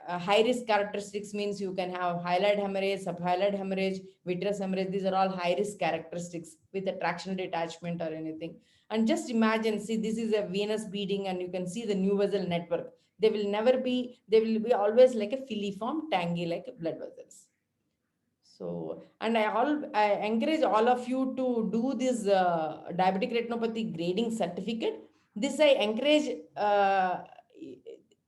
high risk characteristics means you can have hyaloid hemorrhage, subhyaloid hemorrhage, vitreous hemorrhage. These are all high risk characteristics with a tractional detachment or anything. And just imagine, see, this is a venous beading, and you can see the new vessel network. They will be always like a filiform, tangy, like blood vessels. So, and I encourage all of you to do this diabetic retinopathy grading certificate. This I encourage,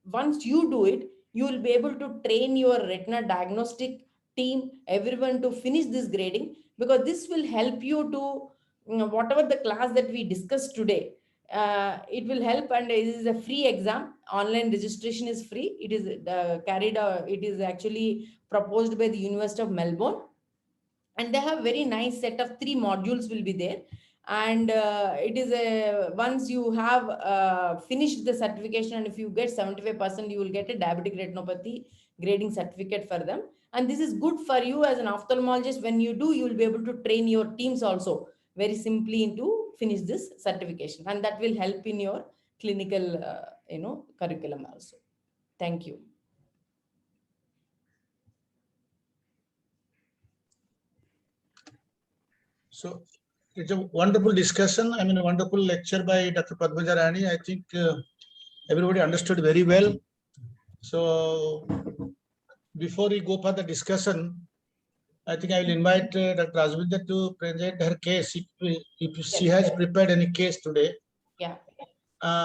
once you do it, you will be able to train your retina diagnostic team, everyone, to finish this grading, because this will help you to, whatever the class that we discussed today, it will help. And it is a free exam. Online registration is free. It is it is actually proposed by the University of Melbourne, and they have very nice set of 3 modules will be there. And it is once you have finished the certification, and if you get 75%, you will get a diabetic retinopathy grading certificate for them. And this is good for you as an ophthalmologist. When you do, you will be able to train your teams also very simply to finish this certification, and that will help in your clinical curriculum also. Thank you. So it's a wonderful discussion. I mean, a wonderful lecture by Dr. Padmaja Rani. I think everybody understood very well. So before we go for the discussion, I think I will invite Dr. Azvinda to present her case if she has prepared any case today. Yeah.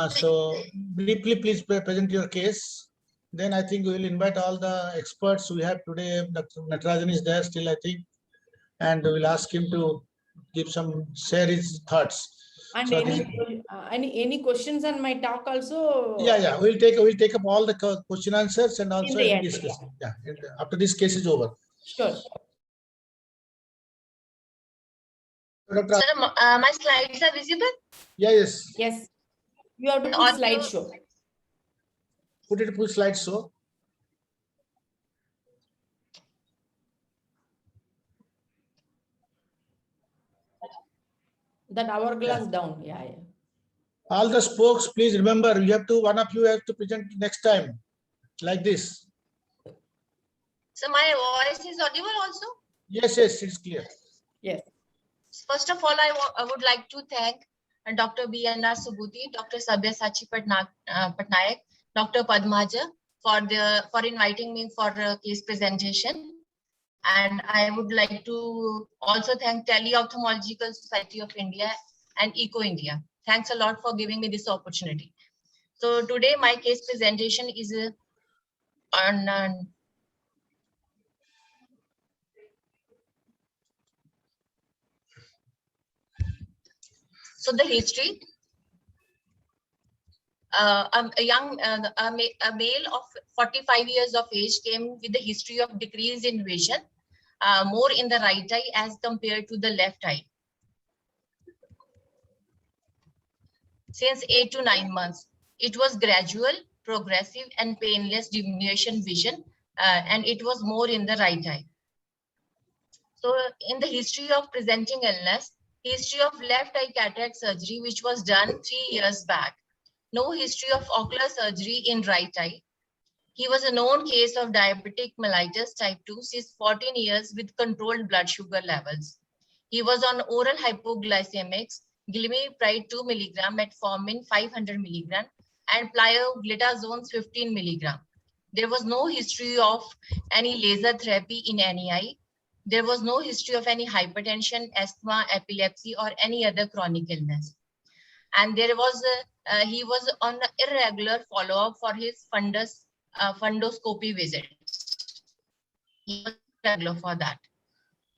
So briefly, please present your case. Then I think we will invite all the experts we have today. Dr. Natarajan is there still, I think, and we will ask him to share his thoughts. And So any questions on my talk also? Yeah. We'll take up all the question answers and also discuss. Yeah. After this case is over. Sure. Sir, my slides are visible? Yes. Yes. You have to put On to- slideshow. Put it, put slideshow. That hourglass down. Yeah, yeah. All the spokes, please remember, you have to, one of you have to present next time, like this. So my voice is audible also? Yes, yes, it's clear. Yes. First of all, I would like to thank Dr. B.N.R. Subhuti, Dr. Sabyasachi Patnaik, Dr. Padmaja for inviting me for case presentation. And I would like to also thank Teleophthalmological Society of India and Eco India. Thanks a lot for giving me this opportunity. So today my case presentation is on so the history. A male of 45 years of age came with the history of decrease in vision, more in the right eye as compared to the left eye. Since 8 to 9 months, it was gradual, progressive, and painless diminution vision, and it was more in the right eye. So, in the history of presenting illness, history of left eye cataract surgery, which was done 3 years back. No history of ocular surgery in right eye. He was a known case of diabetic mellitus type 2 since 14 years with controlled blood sugar levels. He was on oral hypoglycemics, glimepiride 2 mg, metformin 500 mg, and plioglitazone 15 mg. There was no history of any laser therapy in any eye. There was no history of any hypertension, asthma, epilepsy, or any other chronic illness. And there was he was on irregular follow-up for his fundoscopy visits. He was regular for that.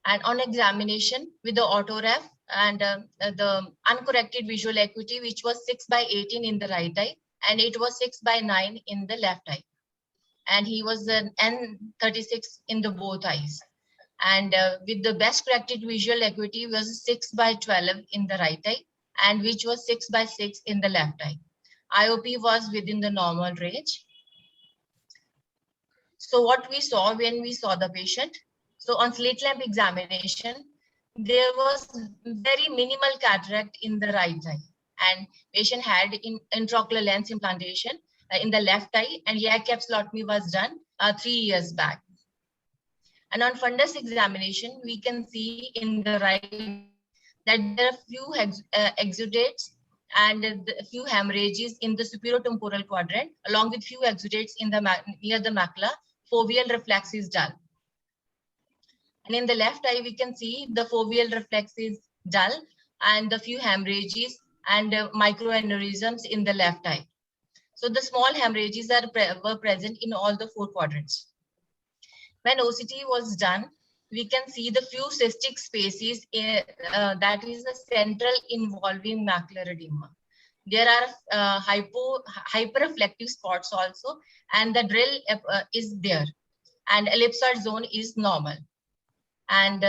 And on examination with the autoref and the uncorrected visual acuity, which was 6/18 in the right eye, and it was 6/9 in the left eye. And he was an N36 in the both eyes. And with the best corrected visual acuity was 6/12 in the right eye, and which was 6/6 in the left eye. IOP was within the normal range. So what we saw when we saw the patient, so on slit lamp examination, there was very minimal cataract in the right eye, and patient had intraocular lens implantation in the left eye, and YAG capsulotomy was done 3 years back. And on fundus examination, we can see in the right that there are few exudates and a few hemorrhages in the superiotemporal quadrant, along with few exudates in the near the macula. Foveal reflex is dull. And in the left eye, we can see the foveal reflex is dull and the few hemorrhages and microaneurysms in the left eye. So the small hemorrhages were present in all the 4 quadrants. When OCT was done, we can see the few cystic spaces that is the central involving macular edema. There are hyperreflective spots also, and the drill is there, and ellipsoid zone is normal. And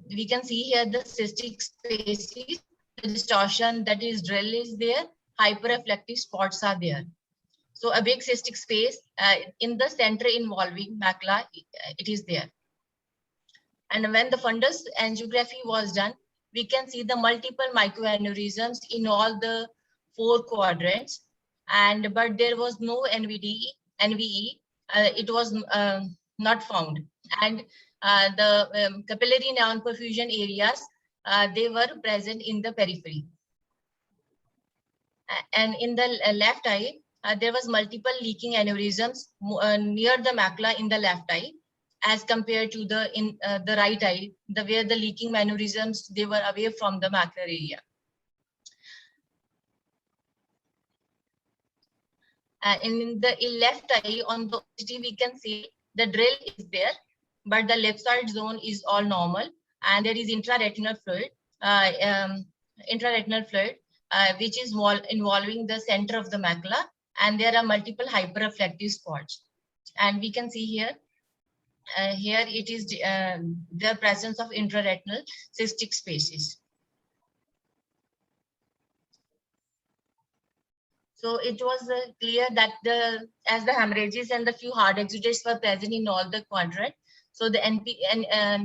we can see here the cystic spaces, the distortion that is drill is there, hyperreflective spots are there. So a big cystic space in the center involving macula, it is there. And when the fundus angiography was done, we can see the multiple microaneurysms in all the 4 quadrants, but there was no NVE. It was not found. And the capillary non-perfusion areas, they were present in the periphery. And in the left eye, there was multiple leaking aneurysms near the macula in the left eye, as compared to the right eye, where the leaking aneurysms, they were away from the macular area. In the left eye on the OCT, we can see the drill is there, but the ellipsoid zone is all normal, and there is intraretinal fluid, which is involving the center of the macula, and there are multiple hyperreflective spots. And we can see here, here it is the presence of intraretinal cystic spaces. So it was clear that as the hemorrhages and the few hard exudates were present in all the quadrant, so the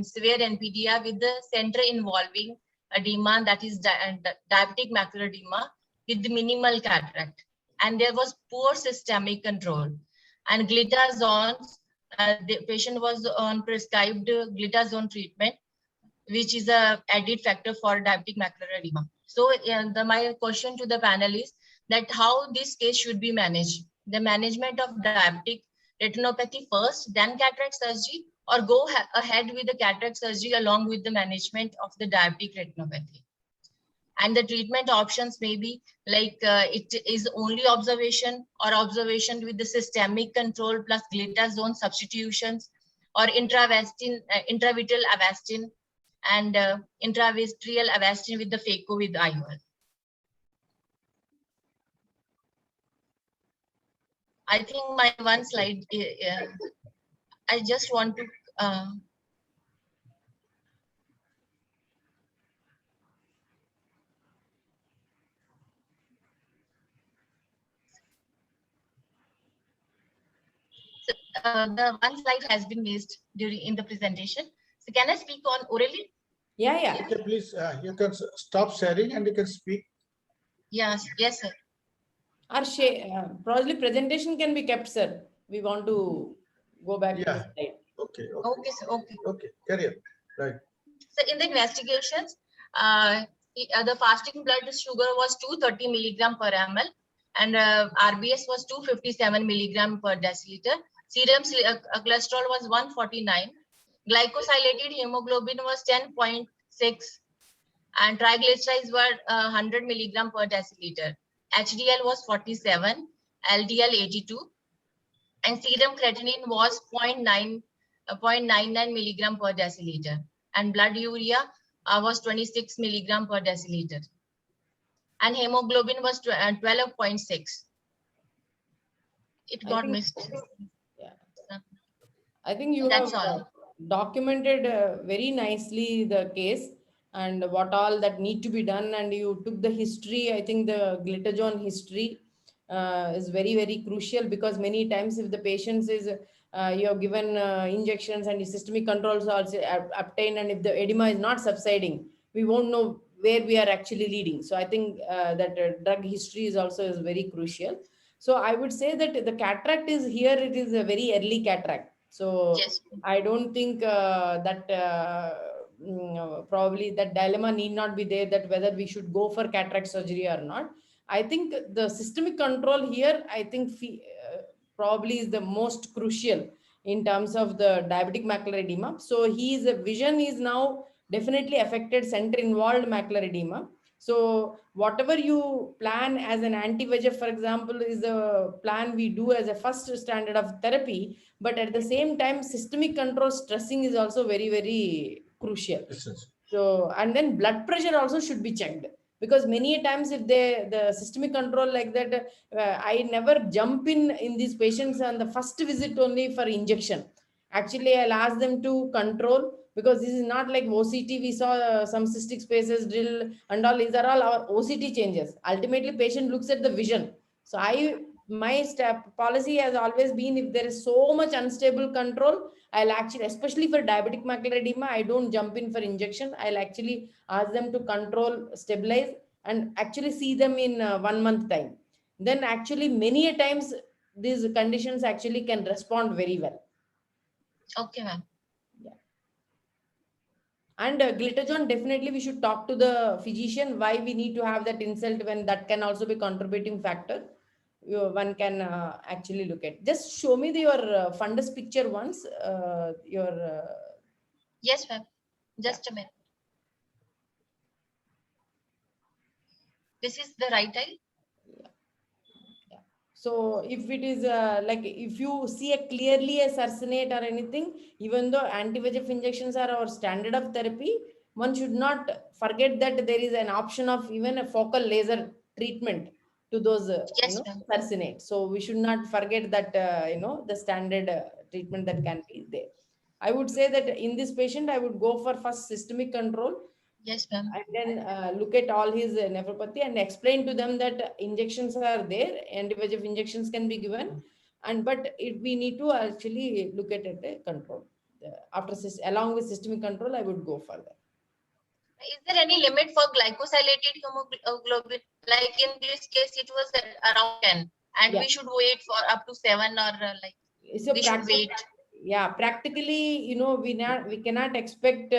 severe NPDR with the center involving edema, that is diabetic macular edema with the minimal cataract, and there was poor systemic control. And glitazones, the patient was on prescribed glitazone treatment, which is a added factor for diabetic macular edema. So my question to the panel is that how this case should be managed. The management of diabetic retinopathy first, then cataract surgery, or go ahead with the cataract surgery along with the management of the diabetic retinopathy. And the treatment options may be like it is only observation or observation with the systemic control plus glitazone substitutions, or intravitreal Avastin and intravitreal Avastin with the phaco with IOL. I think my one slide, I just want to the one slide has been missed during in the presentation. So can I speak on orally? Yeah, yeah. Okay, please, you can stop sharing and you can speak. Yes, yes, sir. Our probably presentation can be kept, sir. We want to go back to the Yeah. slide. Okay, Okay, sir. Okay. okay, carry on. Right. So in the investigations, the fasting blood sugar was 230 milligram per ml, and RBS was 257 milligram per deciliter. Serum cholesterol was 149. Glycosylated hemoglobin was 10.6, and triglycerides were 100 milligram per deciliter. HDL was 47, LDL 82, and serum creatinine was 0.99 milligram per deciliter, and blood urea was 26 milligram per deciliter, and hemoglobin was 12.6. It I got think- missed. Yeah. I think you That's have all. documented very nicely the case and what all that need to be done, and you took the history. I think the glitazone history is very, very crucial, because many times if the patients is you have given injections and the systemic controls are also obtained, and if the edema is not subsiding, we won't know where we are actually leading. So I think that drug history is also is very crucial. So I would say that the cataract is here, it is a very early cataract. So Yes. I don't think that probably that dilemma need not be there, that whether we should go for cataract surgery or not. I think the systemic control here, I think probably is the most crucial in terms of the diabetic macular edema. So his vision is now definitely affected, center involved macular edema. So whatever you plan as an anti-VEGF, for example, is a plan we do as a first standard of therapy. But at the same time, systemic control stressing is also very, very crucial. Yes, yes. So, and then blood pressure also should be checked, because many times if the systemic control like that, I never jump in these patients on the first visit only for injection. Actually, I'll ask them to control, because this is not like OCT. We saw some cystic spaces drill and all. These are all our OCT changes. Ultimately, patient looks at the vision. So my step policy has always been, if there is so much unstable control, I'll actually, especially for diabetic macular edema, I don't jump in for injection. I'll actually ask them to control, stabilize, and actually see them in 1 month time. Then actually many a times these conditions actually can respond very well. Okay, ma'am. And glitazone, definitely we should talk to the physician why we need to have that insult, when that can also be contributing factor. One can actually look at. Just show me your fundus picture once. Yes, ma'am. Just a minute. This is the right eye. So if it is like, if you see a clearly a succinate or anything, even though anti-VEGF injections are our standard of therapy, one should not forget that there is an option of even a focal laser treatment to those Yes, ma'am. succinate. So we should not forget that the standard treatment that can be there. I would say that in this patient, I would go for first systemic control, Yes, ma'am. and then look at all his nephropathy and explain to them that injections are there, anti-VEGF injections can be given, and but we need to actually look at it control. Along with systemic control, I would go further. Is there any limit for glycosylated hemoglobin? Like in this case, it was around 10, and Yeah. we should wait for up to 7, or like So we should wait. yeah, practically, we cannot expect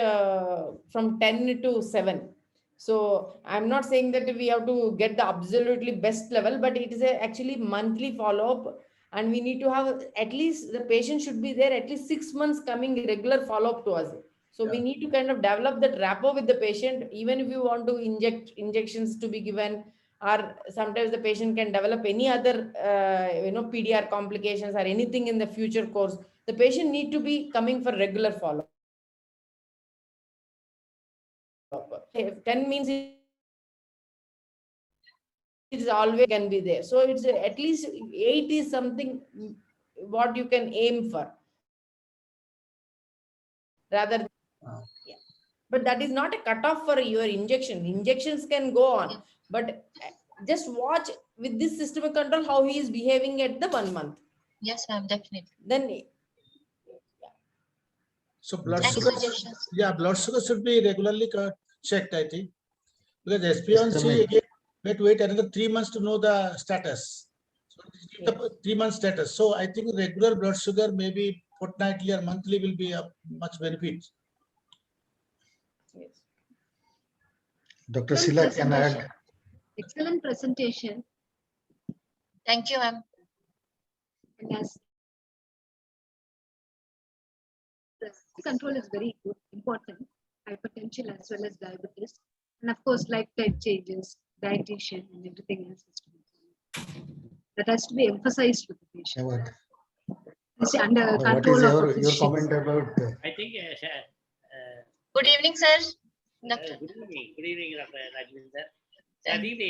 from 10 to 7. So I'm not saying that we have to get the absolutely best level, but it is actually monthly follow-up, and we need to have at least the patient should be there at least 6 months coming regular follow-up to us. So we need to kind of develop that rapport with the patient, even if you want to injections to be given, or sometimes the patient can develop any other PDR complications or anything in the future course. The patient need to be coming for regular follow-up. If 10 means it is always can be there, so it's at least 8 is something what you can aim for, rather than, yeah. But that is not a cutoff for your injections can go on, but just watch with this systemic control how he is behaving at the 1 month. Yes, ma'am, definitely. Then So blood Any sugar, suggestions? yeah, blood sugar should be regularly checked, I think. Because SPA1C, Systemic. again, we have to wait another 3 months to know the status. So the 3-month status. So I think regular blood sugar, maybe fortnightly or monthly, will be a much benefit. yes. Dr. Excellent Sila can add. presentation. Excellent presentation. Thank you, ma'am. And as the control is very important, hypertension as well as diabetes, and of course lifestyle changes, dietitian, and everything else is to be that has to be emphasized with the patient. What It's under what control is of your physicians. comment about I think Good evening, sir. good evening, Dr. Rajvinder. So I think the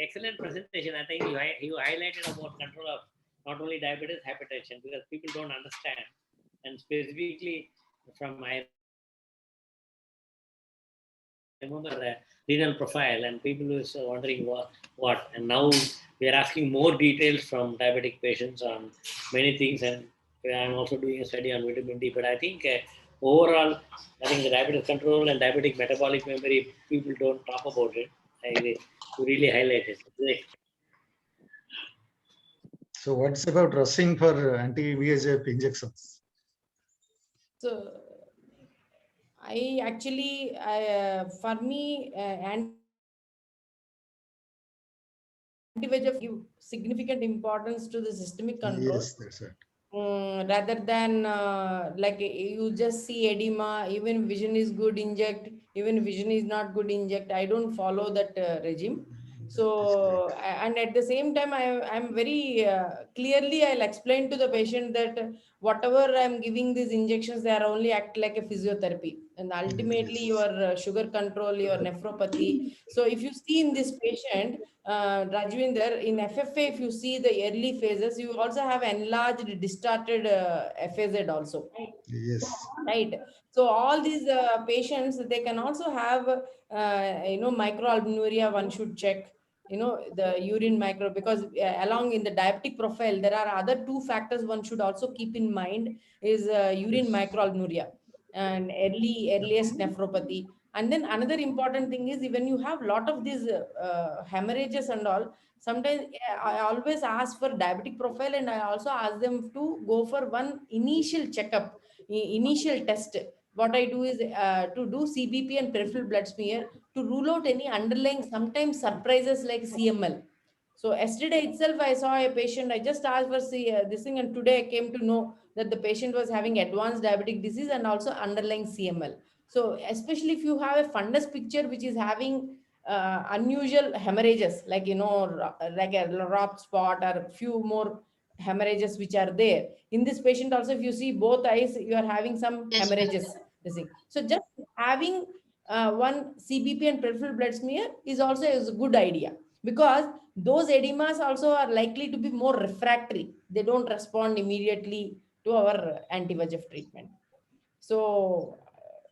excellent presentation. I think you highlighted about control of not only diabetes, hypertension, because people don't understand, and specifically from my remember renal profile, and people was wondering what, and now we are asking more details from diabetic patients on many things, and I'm also doing a study on vitamin D. But I think overall, I think the diabetes control and diabetic metabolic memory, people don't talk about it. You really highlight it. Great. so what's about rushing for anti-VEGF injections? So I actually, for me, anti-VEGF give significant importance to the systemic control. Yes, that's right. Rather than like you just see edema, even vision is good, inject, even vision is not good, inject. I don't follow that regime. So, and at the same time, I'm very clearly, I'll explain to the patient that whatever I'm giving these injections, they are only act like a physiotherapy. And ultimately, Yes. your sugar control, your nephropathy. So, if you see in this patient, Rajvinder, in FFA, if you see the early phases, you also have enlarged, distorted FAZ also. Yes. Right. So all these patients, they can also have, microalbuminuria. One should check, the urine micro, because along in the diabetic profile, there are other 2 factors one should also keep in mind is urine microalbuminuria and earliest nephropathy. And then another important thing is when you have a lot of these hemorrhages and all, sometimes I always ask for diabetic profile, and I also ask them to go for one initial checkup, initial test. What I do is to do CBP and peripheral blood smear to rule out any underlying, sometimes surprises like CML. So yesterday itself, I saw a patient. I just asked for this thing, and today I came to know that the patient was having advanced diabetic disease and also underlying CML. So especially if you have a fundus picture which is having unusual hemorrhages, like like a rop spot or a few more hemorrhages which are there in this patient. Also, if you see both eyes, you are having some Yes, hemorrhages. So just having one CBP and peripheral blood smear is also a good idea, because those edemas also are likely to be more refractory. They don't respond immediately to our anti-VEGF treatment. So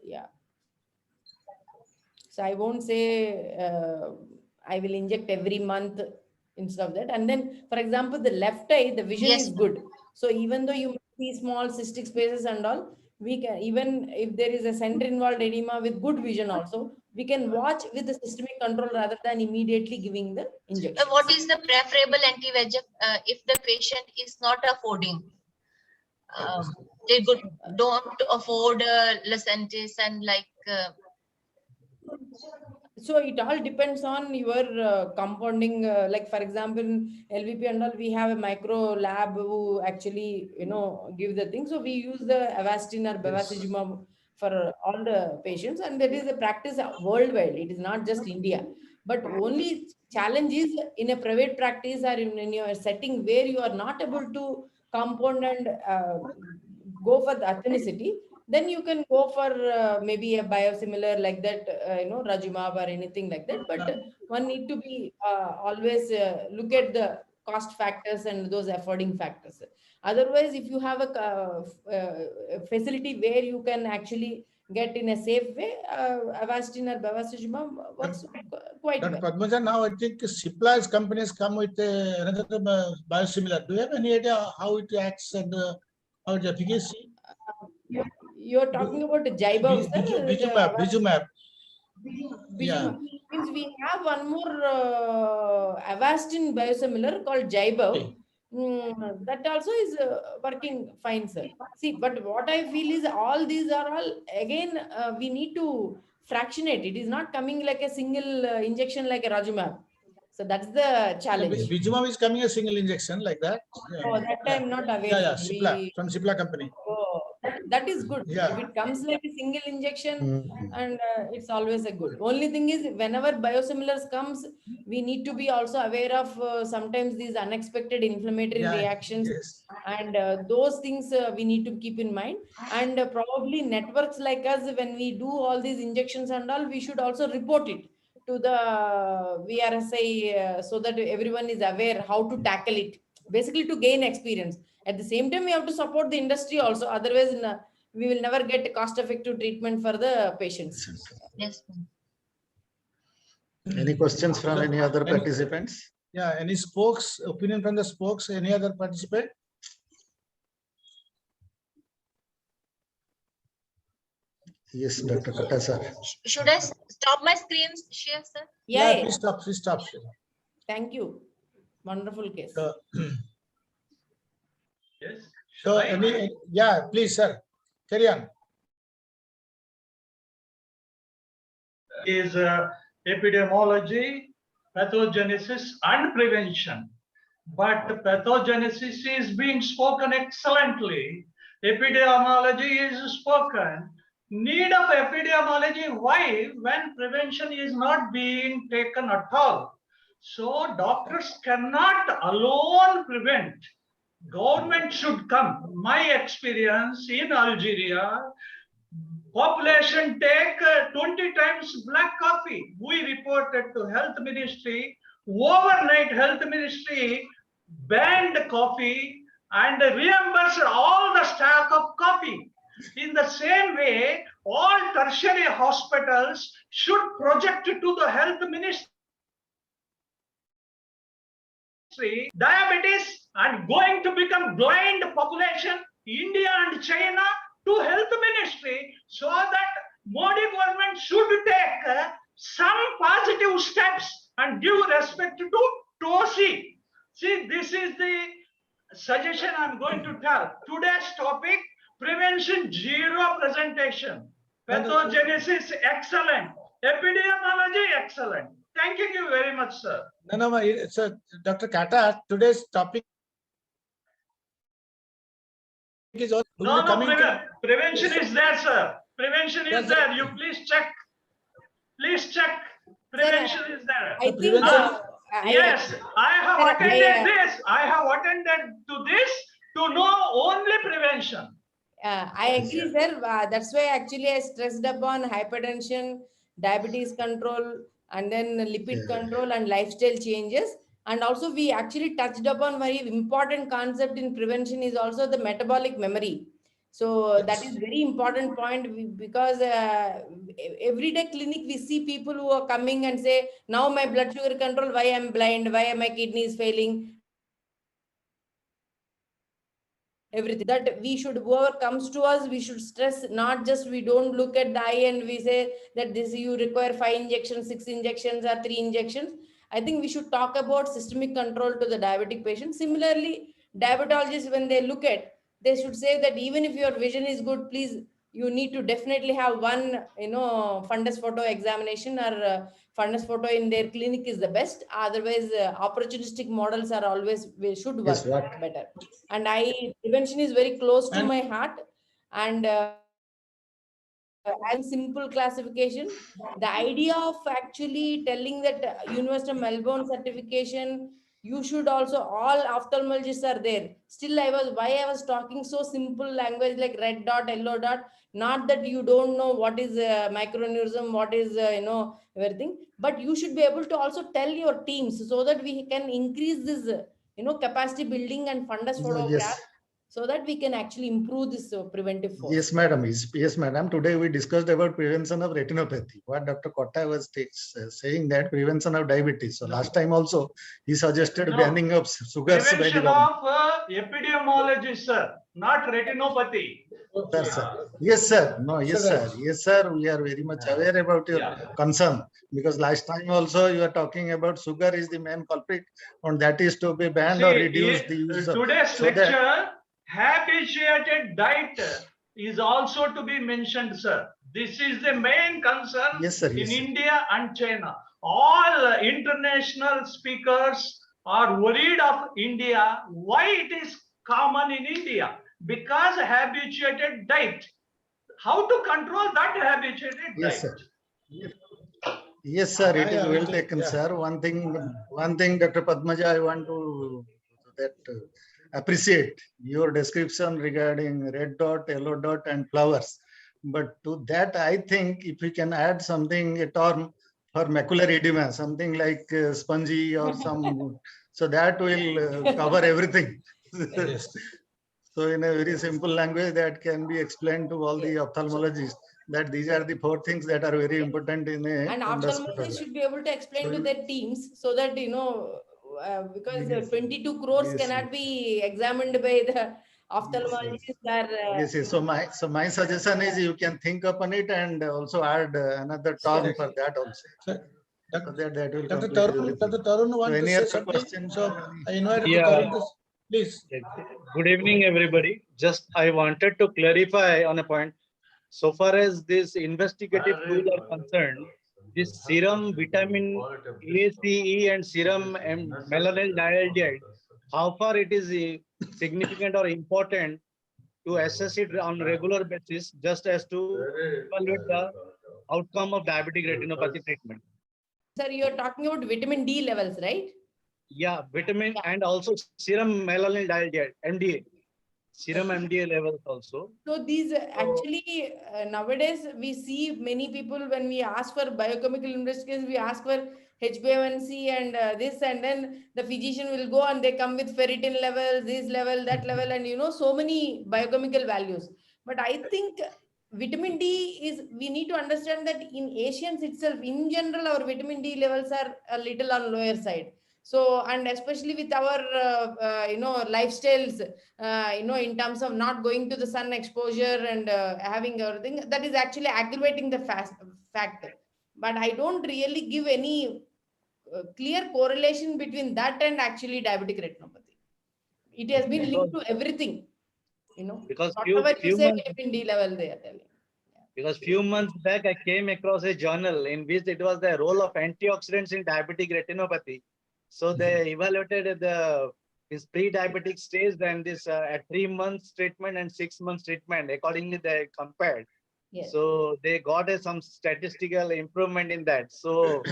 yeah. So I won't say I will inject every month instead of that. And then, for example, the left eye, the vision Yes, is ma'am. good. So even though you see small cystic spaces and all, we can, even if there is a center involved edema with good vision also, we can watch with the systemic control rather than immediately giving the injection. What is the preferable anti-VEGF if the patient is not affording? They don't afford Lucentis and like. So it all depends on your compounding. Like for example, in LVP and all, we have a micro lab who actually give the thing. So we use the Avastin or bevacizumab for all the patients, and that is a practice worldwide. It is not just India. But only challenge is in a private practice or in your setting where you are not able to compound and go for the ethnicity, then you can go for maybe a biosimilar like that, Rajumab or anything like that. But one need to be always look at the cost factors and those affording factors. Otherwise, if you have a facility where you can actually get in a safe way, Avastin or bevacizumab works quite Dr. well. Padmaja, now I think Cipla's companies come with another biosimilar. Do you have any idea how it acts and how its efficacy? You're talking about the Jaiba, sir? Bijumab. Yeah. Bijuma. Means we have one more Avastin biosimilar called Jaiba. Okay. That also is working fine, sir. See, but what I feel is all these are all, again, we need to fractionate. It is not coming like a single injection like a Rajumab. So that's the challenge. Bijumab is coming a single injection like that. Oh, that I'm not aware. Yeah, sir. Cipla, from Cipla company. Oh, that is good. Yeah. If it comes like a single injection, Mhm. and it's always a good. Only thing is, whenever biosimilars comes, we need to be also aware of sometimes these unexpected inflammatory Yeah, reactions, yes. and those things we need to keep in mind. And probably networks like us, when we do all these injections and all, we should also report it to the VRSI so that everyone is aware how to tackle it, basically to gain experience. At the same time, we have to support the industry also. Otherwise, we will never get cost-effective treatment for the patients. Yes, ma'am. Any questions from any other participants? Yeah, any opinion from the spokes, any other participant? Yes, Dr. Katta, sir. Should I stop my screen share, sir? Yeah, yeah. Please stop, please stop. Thank you. Wonderful case. Yes. So, yeah, please, sir, carry on. Is epidemiology, pathogenesis, and prevention. But pathogenesis is being spoken excellently. Epidemiology is spoken. Need of epidemiology, why? When prevention is not being taken at all. So doctors cannot alone prevent. Government should come. My experience in Algeria, population take 20 times black coffee. We reported to health ministry. Overnight health ministry banned coffee and reimbursed all the stock of coffee. In the same way, all tertiary hospitals should project to the health ministry diabetes and going to become blind population, India and China, to health ministry, so that Modi government should take some positive steps and give respect to TOSI. See, this is the suggestion I'm going to tell. Today's topic, prevention zero presentation. Pathogenesis excellent. Epidemiology excellent. Thank you very much, sir. No, so Dr. Katta, today's topic is also No, prevention is there, sir. Prevention is Yes, there. sir. You please check. Please check. Prevention is there. I think prevention- Yes, I have Sir, attended this. I have attended to this to know only prevention. I agree, sir. That's why actually I stressed upon hypertension, diabetes control, and then lipid Yeah. control and lifestyle changes. And also we actually touched upon very important concept in prevention is also the metabolic memory. So that Yes. is very important point because everyday clinic we see people who are coming and say, now my blood sugar control, why I'm blind, why my kidney is failing, everything. That we should, whoever comes to us, we should stress, not just we don't look at the eye and we say that this you require 5 injections, 6 injections or 3 injections. I think we should talk about systemic control to the diabetic patient. Similarly, diabetologists, when they look at, they should say that even if your vision is good, please, you need to definitely have one, fundus photo examination, or fundus photo in their clinic is the best. Otherwise, opportunistic models are always, should work Yes, what? better. And prevention is very close to And- my heart. And and simple classification, the idea of actually telling that University of Melbourne certification, you should also, all ophthalmologists are there. Still, why I was talking so simple language like red dot, yellow dot, not that you don't know what is microaneurysm, what is, everything, but you should be able to also tell your teams so that we can increase this, capacity building and fundus photograph, Yes. so that we can actually improve this preventive force. Yes, madam. Yes, madam. Today we discussed about prevention of retinopathy. What Dr. Kotta was saying, that prevention of diabetes. So last time also he suggested No. banning of sugars by the Prevention government. of epidemiology, sir, not retinopathy. Sir. Yes, sir. No, yes, Sir, sir. Yes, sir. We are very much aware about your concern, because last time also you are talking about sugar is the main culprit, and that is to be banned or See, reduce the use of. today's so that- lecture, habituated diet is also to be mentioned, sir. This is the main concern Yes, sir. in Yes, sir. India and China. All international speakers are worried of India. Why it is common in India? Because habituated diet. How to control that habituated Yes, diet? sir. Yes, sir. It is Yeah, well yeah. taken, Yeah. sir. One thing, Dr. Padmaja, I want to appreciate your description regarding red dot, yellow dot, and flowers. But to that, I think if we can add something, a term for macular edema, something like spongy or some, so that will cover everything. Yes. So in a very simple language that can be explained to all the ophthalmologists, that these are the 4 things that are very important in a And fundus ophthalmologists photograph. should be able to explain So to their teams, so that, because Yes. 22 crores Yes. cannot be examined by the ophthalmologists. Yes, yes. So my suggestion is you can think upon it and also add another term for that also. Sir, So that will Dr. complete Tarun, everything. Dr. Tarun So wants to any say other something. questions? So I invite Dr. Yeah. Tarun to, please. Good evening, everybody. Just I wanted to clarify on a point. So far as this investigative tools are concerned, this serum vitamin A, C, E, and serum melanin dialdehyde, how far it is significant or important to assess it on regular basis, just as to evaluate the outcome of diabetic retinopathy treatment. Sir, you're talking about vitamin D levels, right? Yeah, vitamin and also serum melanin dialdehyde, MDA, serum MDA levels also. So these actually nowadays we see many people, when we ask for biochemical investigations, we ask for HbA1c and this, and then the physician will go and they come with ferritin levels, this level, that level, and so many biochemical values. But I think vitamin D is, we need to understand that in Asians itself, in general, our vitamin D levels are a little on lower side. So, and especially with our lifestyles, in terms of not going to the sun exposure and having everything, that is actually aggravating the fact. But I don't really give any clear correlation between that and actually diabetic retinopathy. It has been linked to everything, Because whatever you few say, months, vitamin D level they are telling. because few months back I came across a journal in which it was the role of antioxidants in diabetic retinopathy. So they evaluated this pre-diabetic stage, then this at 3 months treatment and 6 months treatment. Accordingly, they compared. Yes. So they got some statistical improvement in that. So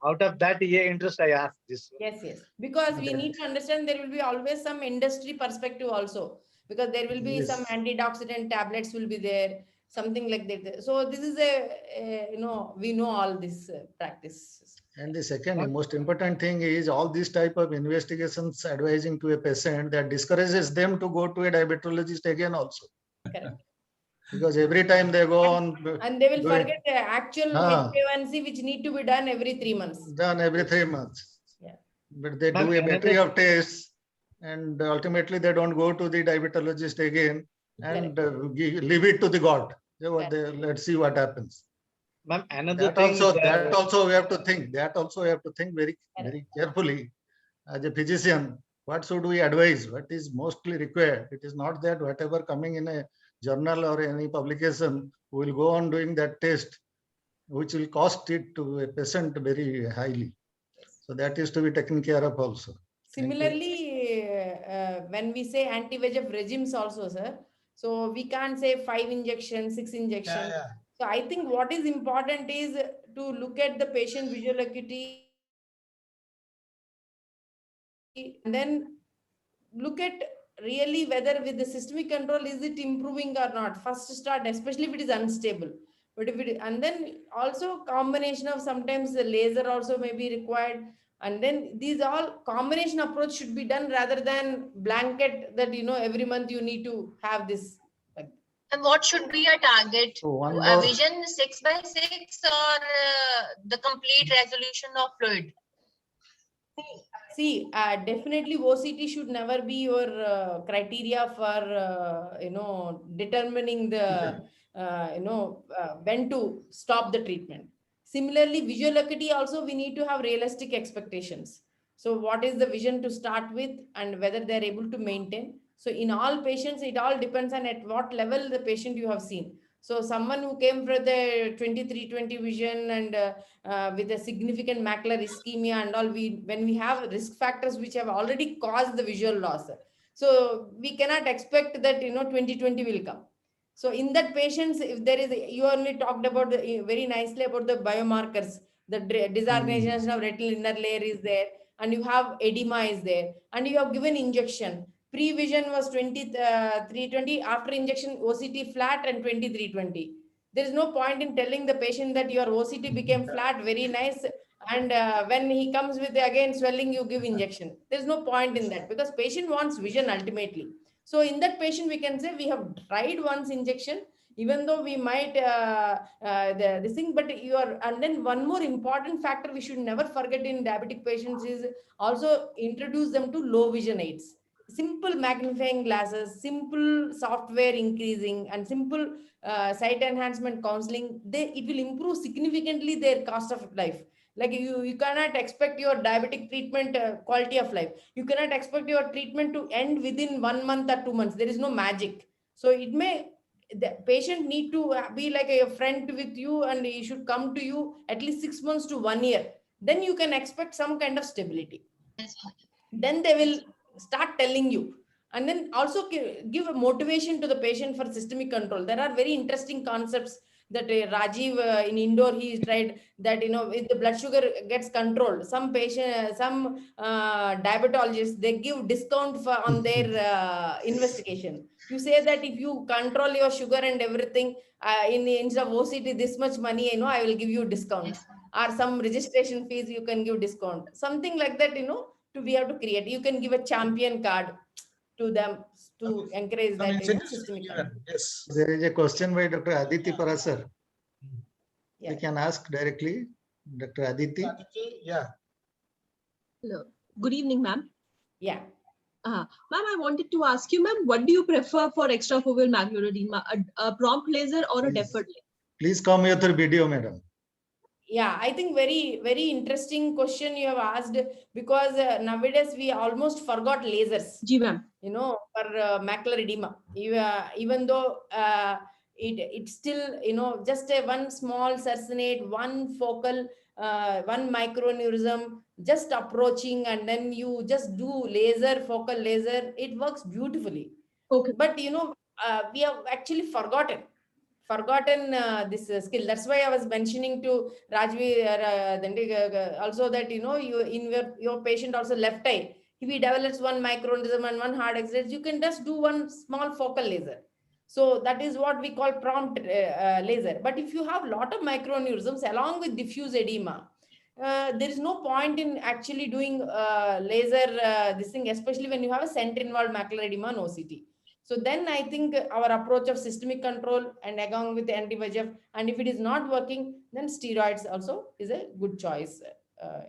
out of that interest, I asked this. Yes. Because we need to understand there will be always some industry perspective also, because there will be Yes. some antioxidant tablets will be there, something like that. So this is we know all this practice. And the second most important thing is all these type of investigations advising to a patient that discourages them to go to a diabetologist again also. Correct. Because every time they go on And they will doing- forget the actual Ah. HbA1c which need to be done every 3 months. done every 3 months. Yeah. But they Ma'am, do a battery another- of tests and ultimately they don't go to the diabetologist again and leave it to the God. Let's see what happens. Ma'am, another That thing. also we have to think. That also we have to think very, very carefully. As a physician, what should we advise? What is mostly required? It is not that whatever coming in a journal or any publication, we will go on doing that test, which will cost it to a patient very highly. So that is to be taken care of also. Thank you. Similarly, when we say anti-VEGF regimes also, sir, so we can't say 5 injections, 6 injections. Yeah. So I think what is important is to look at the patient visual acuity and then look at really whether with the systemic control is it improving or not. First start, especially if it is unstable. But if it, and then also combination of sometimes the laser also may be required. And then these all combination approach should be done rather than blanket that, you know, every month you need to have this. And what should be a target? So one A more, vision 6x6 or the complete resolution of fluid? See, definitely OCT should never be your criteria for, you know, determining the, when to stop the treatment. Similarly, visual acuity also, we need to have realistic expectations. So what is the vision to start with and whether they're able to maintain. So in all patients, it all depends on at what level the patient you have seen. So someone who came for the 23/20 vision and with a significant macular ischemia and all, when we have risk factors which have already caused the visual loss, so we cannot expect that, you know, 20/20 will come. So in that patients, if there is, you only talked about very nicely about the biomarkers, the disorganization of retinal inner layer is there, and you have edema is there, and you have given injection. Pre-vision was 23/20, after injection OCT flat and 23/20. There is no point in telling the patient that your OCT became flat, very nice, and when he comes with again swelling, you give injection. There is no point in that because patient wants vision ultimately. So in that patient, we can say we have tried once injection, even though we might this thing, but you are, and then one more important factor we should never forget in diabetic patients is also introduce them to low vision aids. Simple magnifying glasses, simple software increasing, and simple sight enhancement counseling, it will improve significantly their cost of life. Like you cannot expect your diabetic treatment quality of life. You cannot expect your treatment to end within 1 month or 2 months. There is no magic. So it may, the patient need to be like a friend with you, and he should come to you at least 6 months to 1 year. Then you can expect some kind of stability. Then they will start telling you, and then also give a motivation to the patient for systemic control. There are very interesting concepts that Rajiv in Indore, he tried that, you know, if the blood sugar gets controlled, some patient, some diabetologists, they give discount for on their investigation. You say that if you control your sugar and everything, instead of OCT this much money, you know, I will give you discount, or some registration fees you can give discount, something like that, you know. We have to create, you can give a champion card to them to encourage Some that, you know, incentives systemic given. control. Yes. there is a question by Dr. Aditi Parasar. Yeah. We can ask directly, Dr. Aditi. Yeah. Hello. Good evening, ma'am. Yeah. Ma'am, I wanted to ask you, ma'am, what do you prefer for extrafoveal macular edema, a prompt laser or a Please. deferred laser? Please come with your video, madam. Yeah, I think very, very interesting question you have asked, because nowadays we almost forgot lasers, Ji, ma'am. you know, for macular edema. Even though it's still, you know, just a one small succinate, one focal, one microaneurysm, just approaching, and then you just do laser, focal laser, it works beautifully. Okay. But, you know, we have actually forgotten this skill. That's why I was mentioning to Rajvi also that, you know, you in your patient also left eye, if he develops one microaneurysm and one hard exit, you can just do one small focal laser. So that is what we call prompt laser. But if you have a lot of microaneurysms along with diffuse edema, there is no point in actually doing laser this thing, especially when you have a center involved macular edema and OCT. So then I think our approach of systemic control and along with the anti-VEGF, and if it is not working, then steroids also is a good choice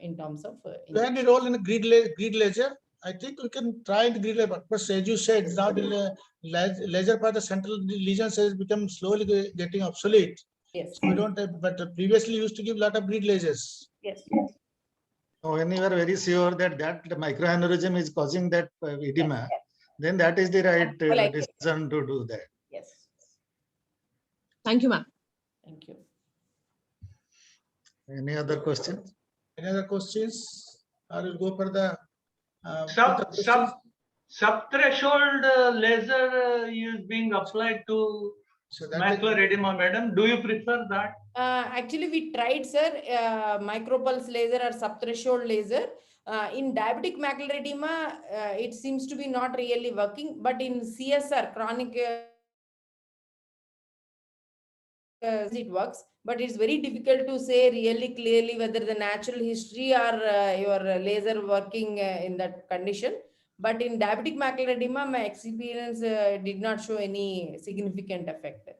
in terms of When you roll in a grid laser, I think we can try the grid laser. But as you said, now the laser part, the central lesions has become slowly getting obsolete. yes, So we don't have, but previously used to give a lot of grid lasers. yes, When you are very sure that the microaneurysm is causing that edema, then that is the right I like it. decision to do that. yes. Thank you, ma'am. Thank you. Any other questions? Any other questions? I will go for the Subthreshold laser is being applied to So that macular edema, madam. Do you prefer that? Actually, we tried, sir, micropulse laser or subthreshold laser. In diabetic macular edema, it seems to be not really working, but in CSR, chronic, it works. But it's very difficult to say really clearly whether the natural history or your laser working in that condition. But in diabetic macular edema, my experience did not show any significant effect.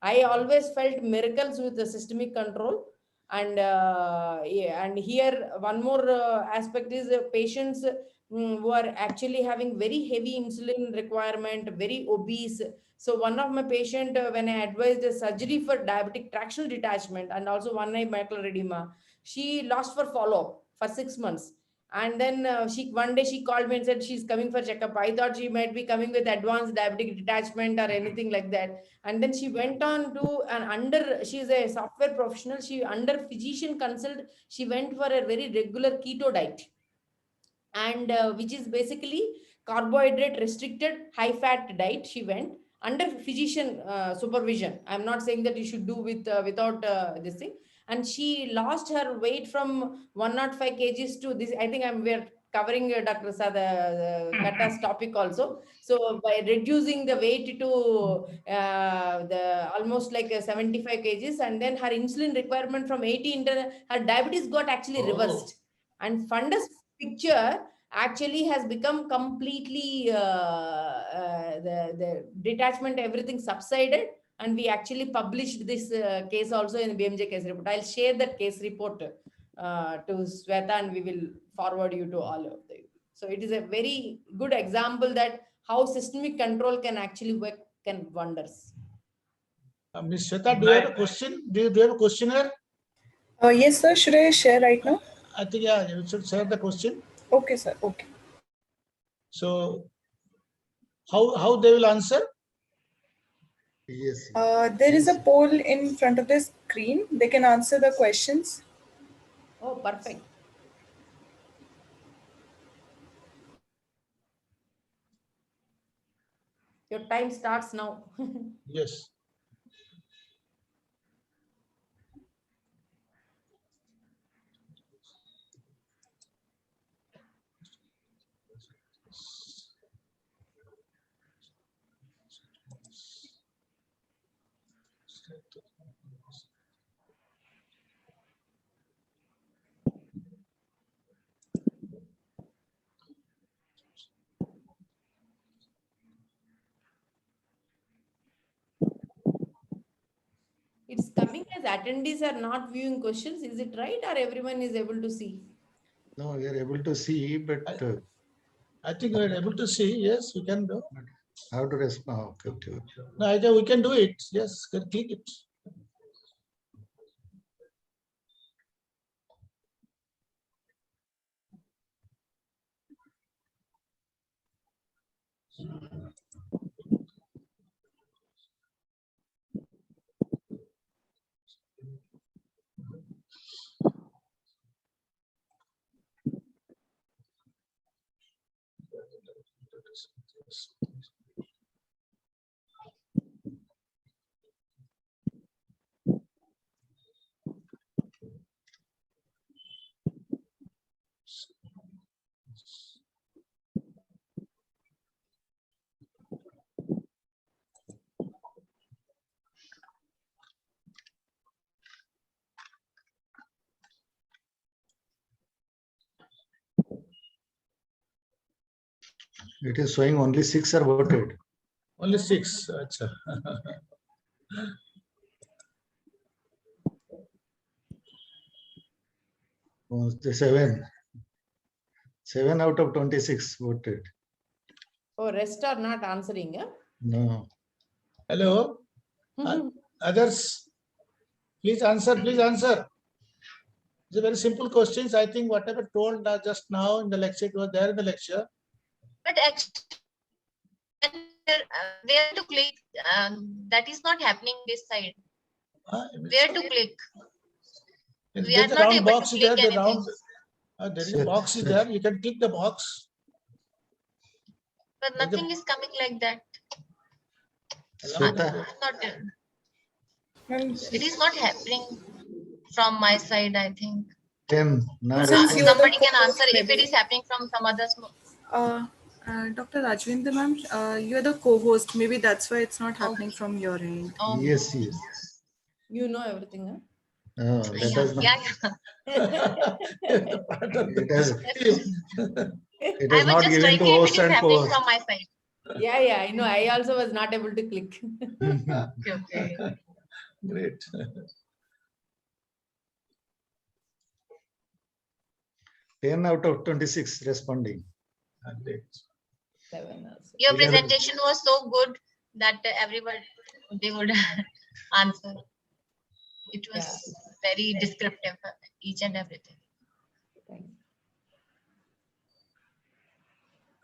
I always felt miracles with the systemic control. And and here one more aspect is patients who are actually having very heavy insulin requirement, very obese. So one of my patient, when I advised a surgery for diabetic tractional detachment and also one eye macular edema, she lost for follow-up for 6 months. And then one day she called me and said she's coming for checkup. I thought she might be coming with advanced diabetic detachment or anything like that. And then she went on to she's a software professional. She under physician consult, she went for a very regular keto diet, and which is basically carbohydrate restricted high fat diet. She went under physician supervision. I'm not saying that you should do with without this thing. And she lost her weight from 105 kgs to this. I think we're covering Dr. Sada Katta's topic also. So by reducing the weight to the almost like 75 kgs, and then her insulin requirement from 80 into her diabetes got actually reversed. And fundus picture actually has become completely the detachment, everything subsided, and we actually published this case also in the BMJ case report. I'll share that case report to Sweta, and we will forward you to all of you. So it is a very good example that how systemic control can actually work, can wonders. Ms. Sweta, do you have a question? Do you have a questionnaire? Yes, sir. Should I share right now? I think, yeah, you should share the question. Okay, sir. Okay. So how they will answer? Yes. There is a poll in front of the screen. They can answer the questions. Oh, perfect. Your time starts now. Yes. It's coming as attendees are not viewing questions. Is it right, or everyone is able to see? No, we are able to see, but I think we are able to see. Yes, we can do. how to respond? Okay. No, I think we can do it. Yes, can click it. It is showing only 6 are voted. Only 6. Acha. Oh, the 7. 7 out of 26 voted. Oh, rest are not answering. Huh? No. Hello. Others, please answer. Please answer. It's a very simple questions. I think whatever told just now in the lecture, it was there in the lecture. But actually, where to click? That is not happening this side. Where to click? We are There's a not round able box to is there. click The round. anything. There is a box is there. You can click the box. But nothing is coming like that. Shweta, It is not happening from my side, I think. 10. Now Since you are Somebody the can answer if maybe. it is happening from some others. Dr. Rajvindra ma'am, you are the co-host. Maybe that's why it's not happening from your end. Oh, Yes, yes. You know everything. Huh? That has not, yeah. it has, it I has was not just given trying to to if host it is and happening co-host. from my side. Yeah, I know. I also was not able to click. Okay. Great. 10 out of 26 responding. Great. 7 also. Your 11. presentation was so good that everyone they would answer. It was very descriptive, each and everything.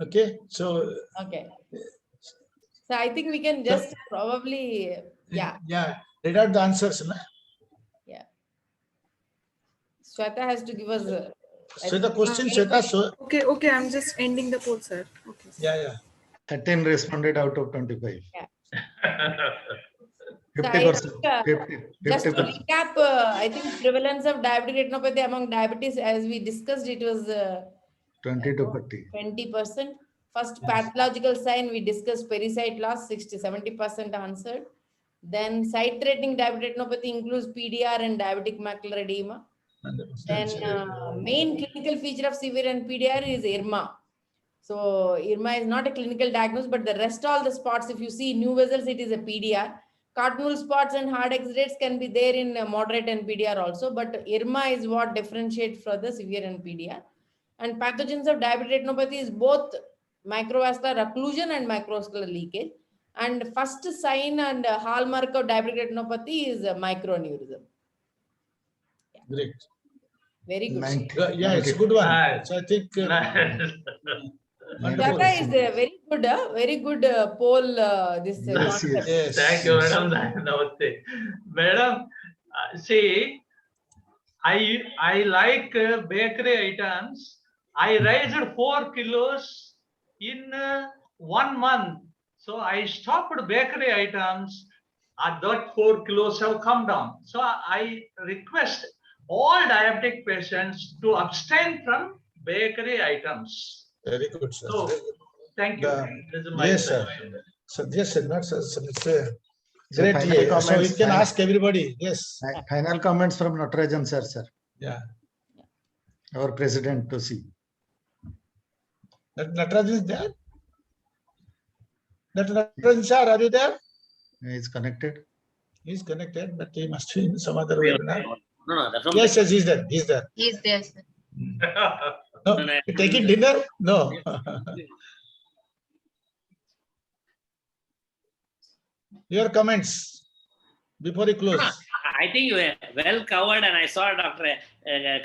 Okay. So. Okay. So I think we can just probably, yeah. Yeah. Read out the answers. Na? Yeah. Shweta has to give us. So the question, Shweta. So. Okay. I'm just ending the poll, sir. Okay. Yeah. 13 responded out of 25. Yeah. 50%. So I think, just to 50%. recap, I think prevalence of diabetic retinopathy among diabetes, as we discussed, it was 20 to 40. 20%. First pathological sign, we discussed pericyte loss, 70% answered. Then sight-threatening diabetic retinopathy includes PDR and diabetic macular edema. Then main clinical feature of severe NPDR is IRMA. So IRMA is not a clinical diagnosis, but the rest all the spots, if you see new vessels, it is a PDR. Cardinal spots and hard exudates can be there in moderate NPDR also, but IRMA is what differentiates for the severe NPDR. And pathogens of diabetic retinopathy is both microvascular occlusion and microvascular leakage. And first sign and hallmark of diabetic retinopathy is microaneurysm. Yeah. Great. Very good. 90, Yeah, it's a good one. Nice. So I think. Wonderful. Shweta is a very good poll. This Yes, concept. Yes. Thank you, Madam. Namaste. Madam, see, I like bakery items. I raised 4 kilos in 1 month. So I stopped bakery items. That 4 kilos have come down. So I request all diabetic patients to abstain from bakery items. Very good, sir. So, thank you. This is my Yes, sir. suggestion. Suggestion, not sir. It's a So great. final So you comments, can final- ask everybody. Yes. Final comments from Natarajan sir. Yeah. Our president to see. Natarajan is there? Natarajan sir, are you there? He is connected. He's connected, but he must be in some other webinar. No, that's not. Yes, he's there. He's there. He's there, sir. No, you taking dinner? No. Your comments before you close. I think you were well covered, and I saw Dr.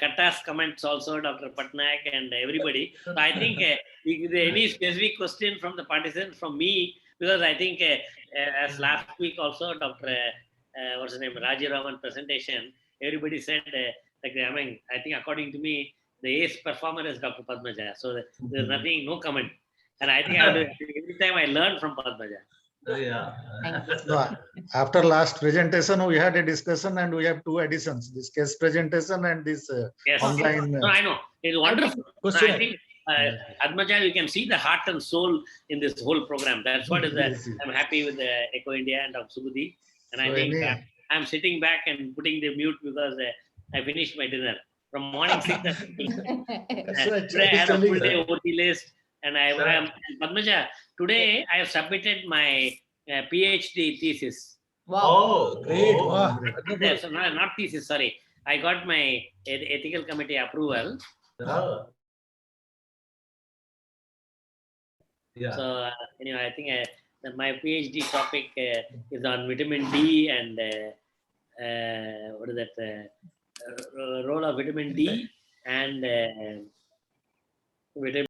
Katta's comments also, Dr. Patnaik and everybody. So I think if there any specific question from the participants from me, because I think as last week also Dr. What's his name, Rajiraman presentation, everybody said I think according to me, the ace performer is Dr. Padmaja. So there's nothing, no comment. And I think every time I learn from Padmaja. Yeah. No, after last presentation, we had a discussion and we have 2 additions, this case presentation and this Yes. online. No, I know. It's wonderful. Question. I think Padmaja, you can see the heart and soul in this whole program. That's what is Yes, yes. I'm happy with Eco India and Dr. Subudhi. And I So think any- I'm sitting back and putting the mute because I finished my dinner from morning 6:30. That's right. Today I He's had a telling full day that. OT list, and I am Padmaja. Today I have submitted my PhD thesis. Wow. Oh, great. Oh, Wow. great. Wonderful. So not thesis, sorry. I got my ethical committee approval. Oh. Yeah. So anyway, I think my PhD topic is on vitamin D and what is that? Role of vitamin D and vitamin